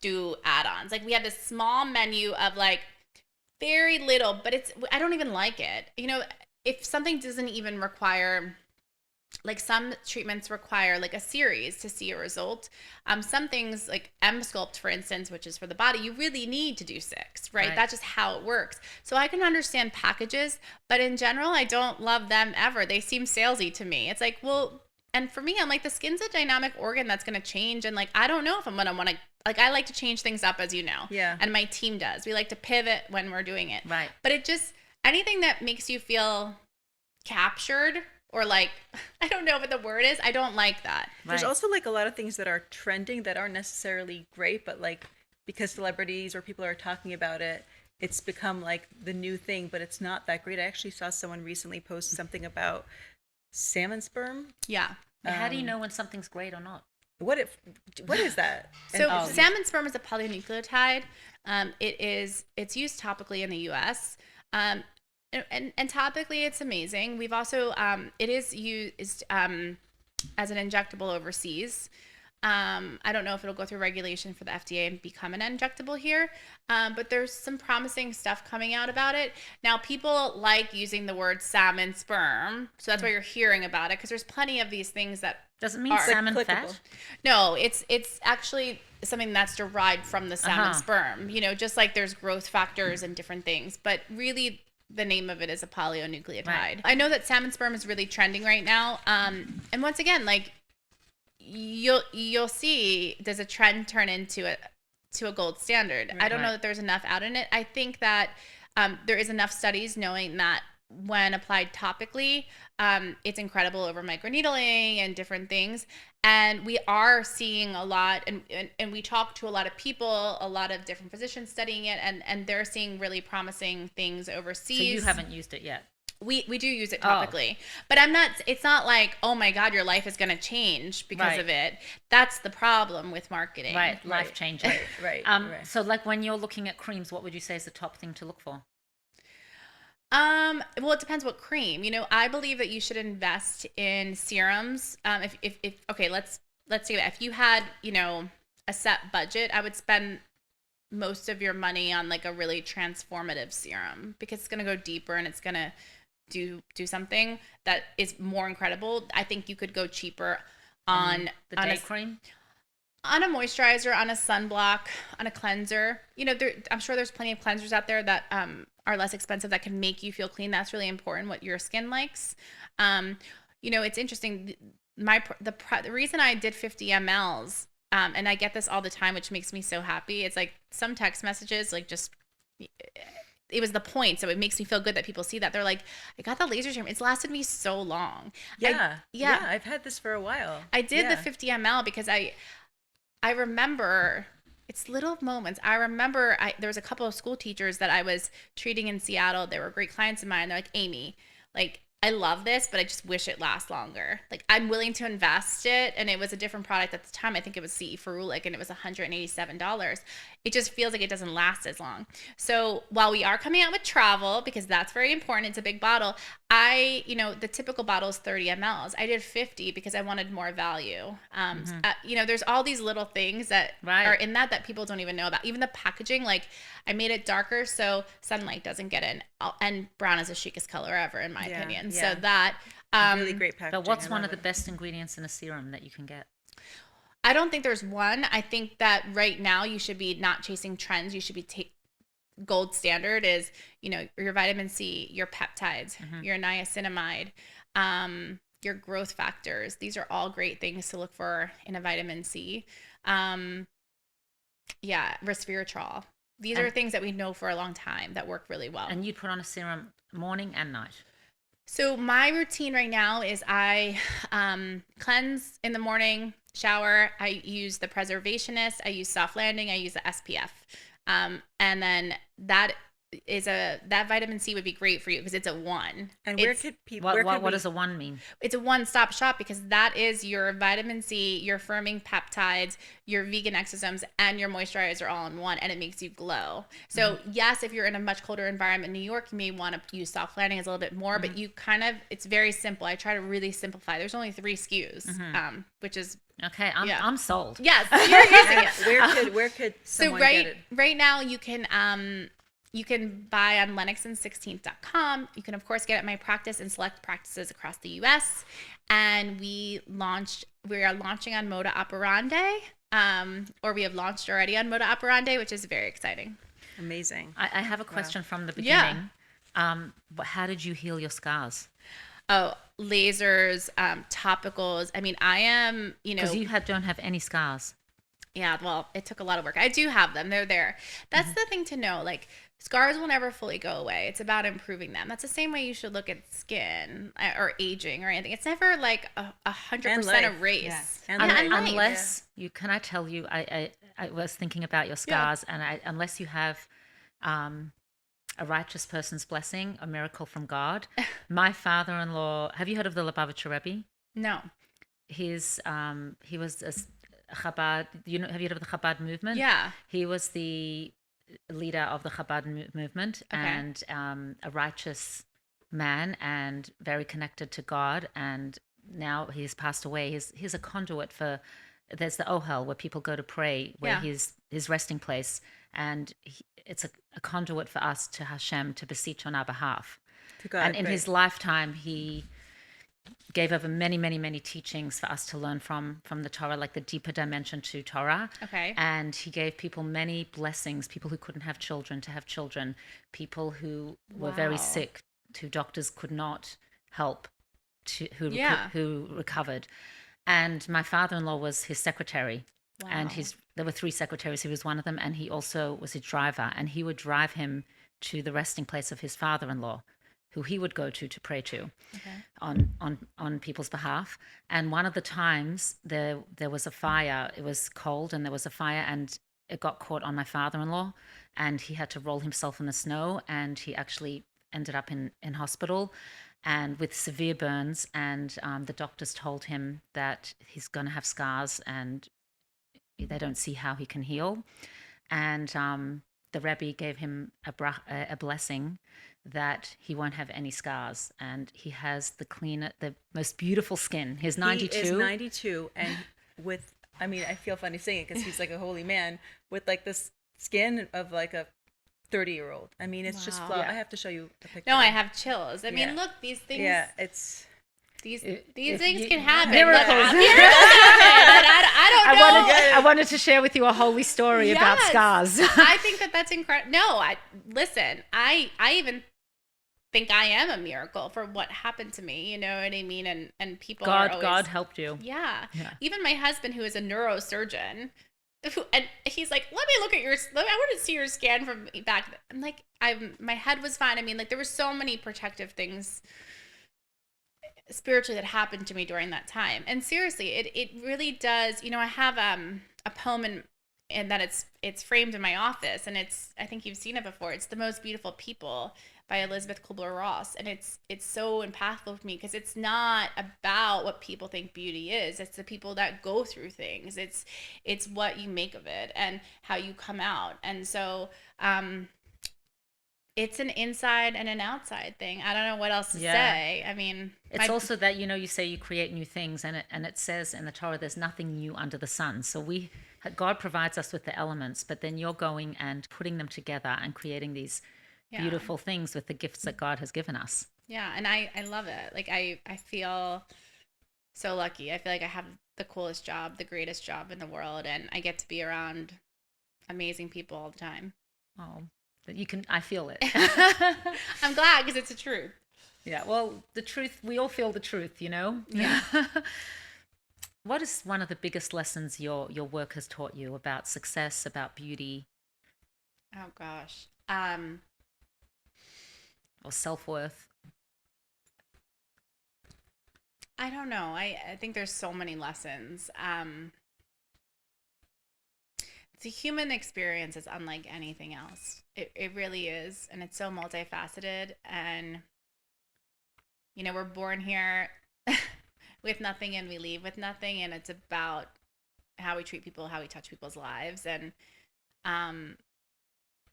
do add-ons. Like, we have this small menu of, like, very little, but I don't even like it. If something doesn't even require, like, some treatments require, like, a series to see a result. Some things, like M-Sculpt, for instance, which is for the body, you really need to do 6, right? That's just how it works. So I can understand packages, but in general, I don't love them ever. They seem salesy to me. It's like, well, and for me, I'm like, the skin's a dynamic organ that's going to change. And, like, I don't know if I'm going to want to, like, I like to change things up, as you know. Yeah. And my team does. We like to pivot when we're doing it. Right. But it just, anything that makes you feel captured or, like, I don't know what the word is. I don't like that. There's also, like, a lot of things that are trending that aren't necessarily great, but, like, because celebrities or people are talking about it, it's become, like, the new thing, but it's not that great. I actually saw someone recently post something about salmon sperm. Yeah. How do you know when something's great or not? What is that? So salmon sperm is a polynucleotide. It's used topically in the U.S. And topically it's amazing. We've also it is used as an injectable overseas. I don't know if it'll go through regulation for the FDA and become an injectable here, but there's some promising stuff coming out about it. Now, people like using the word salmon sperm, so that's why you're hearing about it, because there's plenty of these things that doesn't mean salmon clickable. fat. No, it's actually something that's derived from the salmon sperm. Just like there's growth factors and different things, but really the name of it is a polynucleotide. Right. I know that salmon sperm is really trending right now, and once again, like, you'll see, does a trend turn into a gold standard? I don't know that there's enough out in it. I think that there is enough studies knowing that when applied topically, it's incredible over microneedling and different things. And we are seeing a lot, and we talk to a lot of people, a lot of different physicians studying it, and they're seeing really promising things overseas. So you haven't used it yet? We do use it topically, but it's not like, oh my God, your life is going to change because of it. That's the problem with marketing. Right. Life changing. Right. So, like, when you're looking at creams, what would you say is the top thing to look for? Well, it depends what cream. I believe that you should invest in serums. If okay, let's say that if you had, a set budget, I would spend most of your money on, like, a really transformative serum, because it's going to go deeper and it's going to do something that is more incredible. I think you could go cheaper on the day cream, on a moisturizer, on a sunblock, on a cleanser. I'm sure there's plenty of cleansers out there that are less expensive that can make you feel clean. That's really important, what your skin likes. It's interesting. The reason I did 50 mLs and I get this all the time, which makes me so happy. It's like some text messages, like just, it was the point. So it makes me feel good that people see that. They're like, I got the laser treatment. It's lasted me so long. Yeah. I've had this for a while. I did the 50 ml because I remember, it's little moments. I remember there was a couple of school teachers that I was treating in Seattle. They were great clients of mine. They're like, Amy, like, I love this, but I just wish it lasts longer. Like, I'm willing to invest it. And it was a different product at the time. I think it was CE Ferulic, and it was $187. It just feels like it doesn't last as long. So while we are coming out with travel, because that's very important, it's a big bottle. The typical bottle is 30 mLs. I did 50 because I wanted more value. There's all these little things that are in that people don't even know about. Even the packaging, like, I made it darker so sunlight doesn't get in. And brown is the chicest color ever, in my opinion. Yeah. So that really great packaging. But what's one of the best ingredients in a serum that you can get? I don't think there's one. I think that right now you should be not chasing trends. You should be gold standard is, your vitamin C, your peptides, your niacinamide, your growth factors. These are all great things to look for in a vitamin C. Resveratrol. These are things that we know for a long time that work really well. And you put on a serum morning and night. So my routine right now is I cleanse in the morning, shower. I use the Preservationist. I use Soft Landing. I use the SPF. And then that vitamin C would be great for you because it's a 1. And where could people? What does a 1 mean? It's a one-stop shop because that is your vitamin C, your firming peptides, your vegan exosomes, and your moisturizer all in one, and it makes you glow. So yes, if you're in a much colder environment in New York, you may want to use Soft Landing as a little bit more, but it's very simple. I try to really simplify. There's only 3 SKUs, which is okay. I'm sold. Yes, you're using it. Where could someone get it? Right now you can buy on lennoxand16th.com. You can, of course, get it at my practice and select practices across the U.S. And we are launching on Moda Operandi, or we have launched already on Moda Operandi, which is very exciting. Amazing. I have a question from the beginning. How did you heal your scars? Oh, lasers, topicals. I mean, I am, Because you don't have any scars. Yeah, well, it took a lot of work. I do have them. They're there. That's the thing to know. Like, scars will never fully go away. It's about improving them. That's the same way you should look at skin or aging or anything. It's never like 100% a race. Yes. Unless you, can I tell you, I was thinking about your scars, and unless you have a righteous person's blessing, a miracle from God. My father-in-law, have you heard of the Lubavitcher Rebbe? No. He was a Chabad, have you heard of the Chabad movement? Yeah. He was the leader of the Chabad movement, and a righteous man and very connected to God. And now he's passed away. He's a conduit for, there's the Ohel where people go to pray, where his resting place. And it's a conduit for us to Hashem to beseech on our behalf. To God, and in his lifetime, he gave over many, many, many teachings for us to learn from the Torah, like the deeper dimension to Torah. Okay. And he gave people many blessings, people who couldn't have children to have children, people who were very sick, who doctors could not help, who recovered. And my father-in-law was his secretary. Wow. And there were 3 secretaries. He was one of them, and he also was a driver. And he would drive him to the resting place of his father-in-law, who he would go to pray to on people's behalf. And one of the times there was a fire. It was cold and there was a fire, and it got caught on my father-in-law, and he had to roll himself in the snow, and he actually ended up in hospital and with severe burns. And the doctors told him that he's going to have scars and they don't see how he can heal. And the Rebbe gave him a blessing that he won't have any scars, and he has the most beautiful skin. He's 92. He is 92, and I feel funny saying it because he's like a holy man with like this skin of like a 30-year-old. I mean, it's just flawless. I have to show you a picture. No, I have chills. I mean, look, these things. Yeah, it's. These things can happen. Miracles. I don't know. I wanted to share with you a holy story about scars. I think that's incredible. No, listen. I even think I am a miracle for what happened to me. You know what I mean? And people are God, always, God helped you. yeah. Yeah. Even my husband, who is a neurosurgeon, and he's like, let me look at I want to see your scan from back. I'm like, my head was fine. I mean, like, there were so many protective things spiritually that happened to me during that time. And seriously, it really does. You know, I have a poem and that it's framed in my office, and I think you've seen it before. It's The Most Beautiful People by Elizabeth Kubler-Ross, and it's so impactful for me because it's not about what people think beauty is. It's the people that go through things. It's what you make of it and how you come out. And so it's an inside and an outside thing. I don't know what else to say. I mean, it's also that, you say you create new things, and it says in the Torah, there's nothing new under the sun. So God provides us with the elements, but then you're going and putting them together and creating these beautiful things with the gifts that God has given us. Yeah, and I love it. Like I feel so lucky. I feel like I have the coolest job, the greatest job in the world, and I get to be around amazing people all the time. Oh, I feel it. I'm glad because it's the truth. Yeah, well, the truth, we all feel the truth, Yeah. What is one of the biggest lessons your work has taught you about success, about beauty? Oh gosh. Or self-worth? I don't know. I think there's so many lessons. The human experience is unlike anything else. It really is. And it's so multifaceted. And, we're born here with nothing and we leave with nothing. And it's about how we treat people, how we touch people's lives. And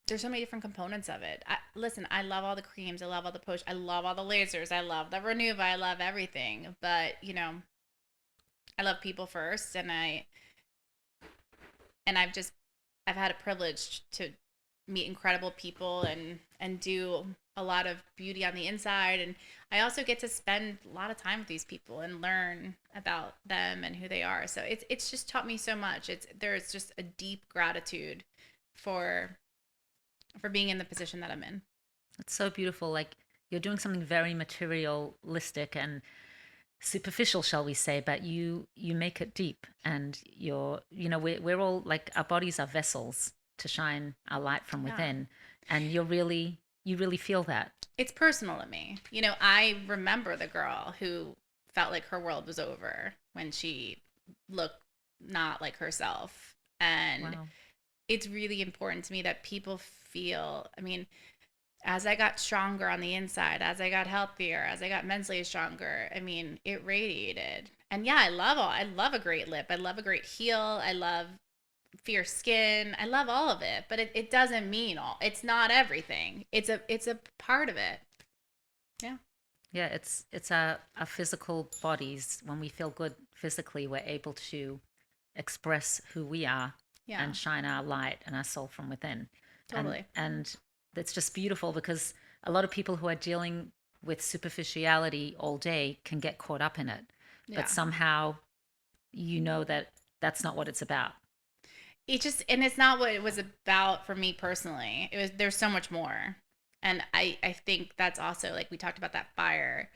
there's so many different components of it. Listen, I love all the creams. I love all the potions. I love all the lasers. I love the Renuva. I love everything. But, I love people first. And I've had a privilege to meet incredible people and do a lot of beauty on the inside. And I also get to spend a lot of time with these people and learn about them and who they are. So it's just taught me so much. There's just a deep gratitude for being in the position that I'm in. It's so beautiful. Like, you're doing something very materialistic and superficial, shall we say, but you make it deep, and we're all like, our bodies are vessels to shine our light from within, and you really feel that. It's personal to me. I remember the girl who felt like her world was over when she looked not like herself, and it's really important to me that people feel, as I got stronger on the inside, as I got healthier, as I got mentally stronger, it radiated. And yeah, I love a great lip. I love a great heel. I love fierce skin. I love all of it, but it doesn't mean all. It's not everything. It's a part of it. Yeah. Yeah, it's our physical bodies. When we feel good physically, we're able to express who we are and shine our light and our soul from within. Totally. And it's just beautiful, because a lot of people who are dealing with superficiality all day can get caught up in it. Yeah. But somehow that that's not what it's about. And it's not what it was about for me personally. There's so much more. And I think that's also, like, we talked about that fire.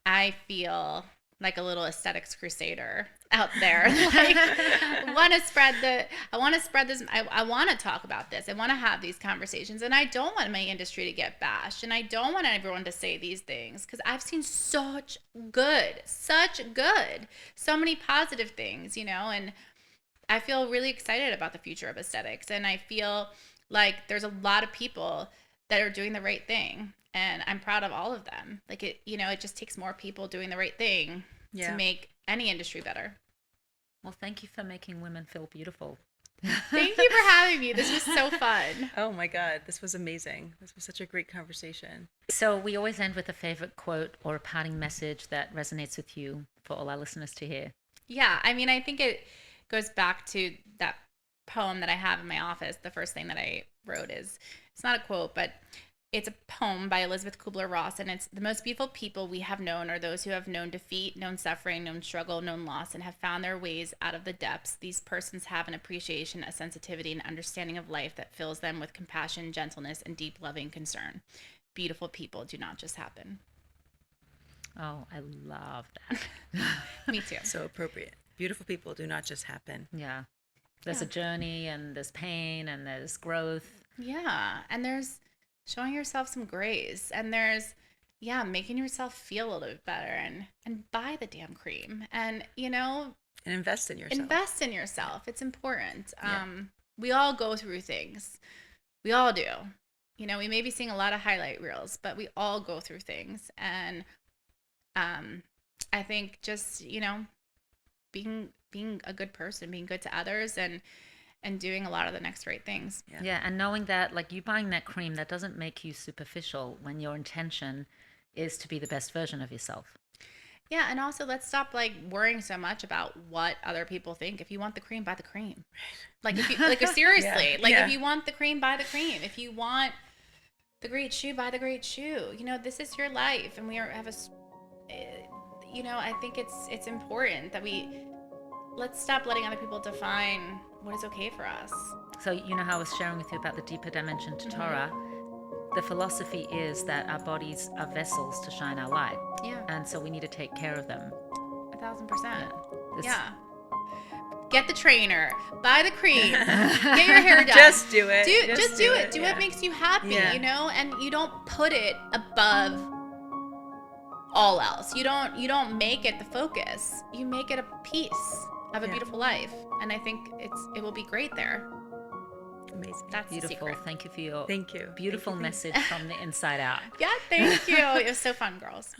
I feel like a little aesthetics crusader out there. Like, I want to spread this. I want to talk about this. I want to have these conversations. And I don't want my industry to get bashed. And I don't want everyone to say these things, because I've seen so many positive things, and I feel really excited about the future of aesthetics. And I feel like there's a lot of people that are doing the right thing. And I'm proud of all of them. Like, it just takes more people doing the right thing to make any industry better. Well, thank you for making women feel beautiful. Thank you for having me. This was so fun. Oh my God, this was amazing. This was such a great conversation. So we always end with a favorite quote or a parting message that resonates with you for all our listeners to hear. Yeah, I think it goes back to that poem that I have in my office. The first thing that I wrote it's not a quote, but it's a poem by Elizabeth Kubler-Ross, and it's: the most beautiful people we have known are those who have known defeat, known suffering, known struggle, known loss, and have found their ways out of the depths. These persons have an appreciation, a sensitivity, and understanding of life that fills them with compassion, gentleness, and deep loving concern. beautiful people do not just happen. Oh, I love that. Me too. So appropriate. Beautiful people do not just happen. Yeah. There's Yeah. a journey and there's pain and there's growth. Yeah. And there's showing yourself some grace, and there's, yeah, making yourself feel a little bit better, and buy the damn cream, and, you know, And invest in yourself. invest in yourself. It's important. Yeah. We all go through things. We all do. You know, we may be seeing a lot of highlight reels, but we all go through things. And I think just, you know, being a good person, being good to others, and doing a lot of the next right things. Yeah. And knowing that, like, you buying that cream, that doesn't make you superficial when your intention is to be the best version of yourself. Yeah, and also let's stop like worrying so much about what other people think. If you want the cream, buy the cream. Like if you like seriously, Yeah, like yeah. if you want the cream, buy the cream. If you want the great shoe, buy the great shoe. You know, this is your life, and you know, I think it's important that let's stop letting other people define what is okay for us. So, you know how I was sharing with you about the deeper dimension to Torah? The philosophy is that our bodies are vessels to shine our light. Yeah, And so we need to take care of them. 1,000%. This- Yeah. Get the trainer, buy the cream, get your hair done. Just do it. Just do it. Do yeah. what makes you happy, Yeah. you know? And you don't put it above all else. You don't make it the focus. You make it a piece of a Yeah. beautiful life. And I think it will be great there. Amazing. That's the Beautiful. secret. Thank you for your Thank you. beautiful Thank you. message from the inside out. Yeah, thank you. It was so fun, girls.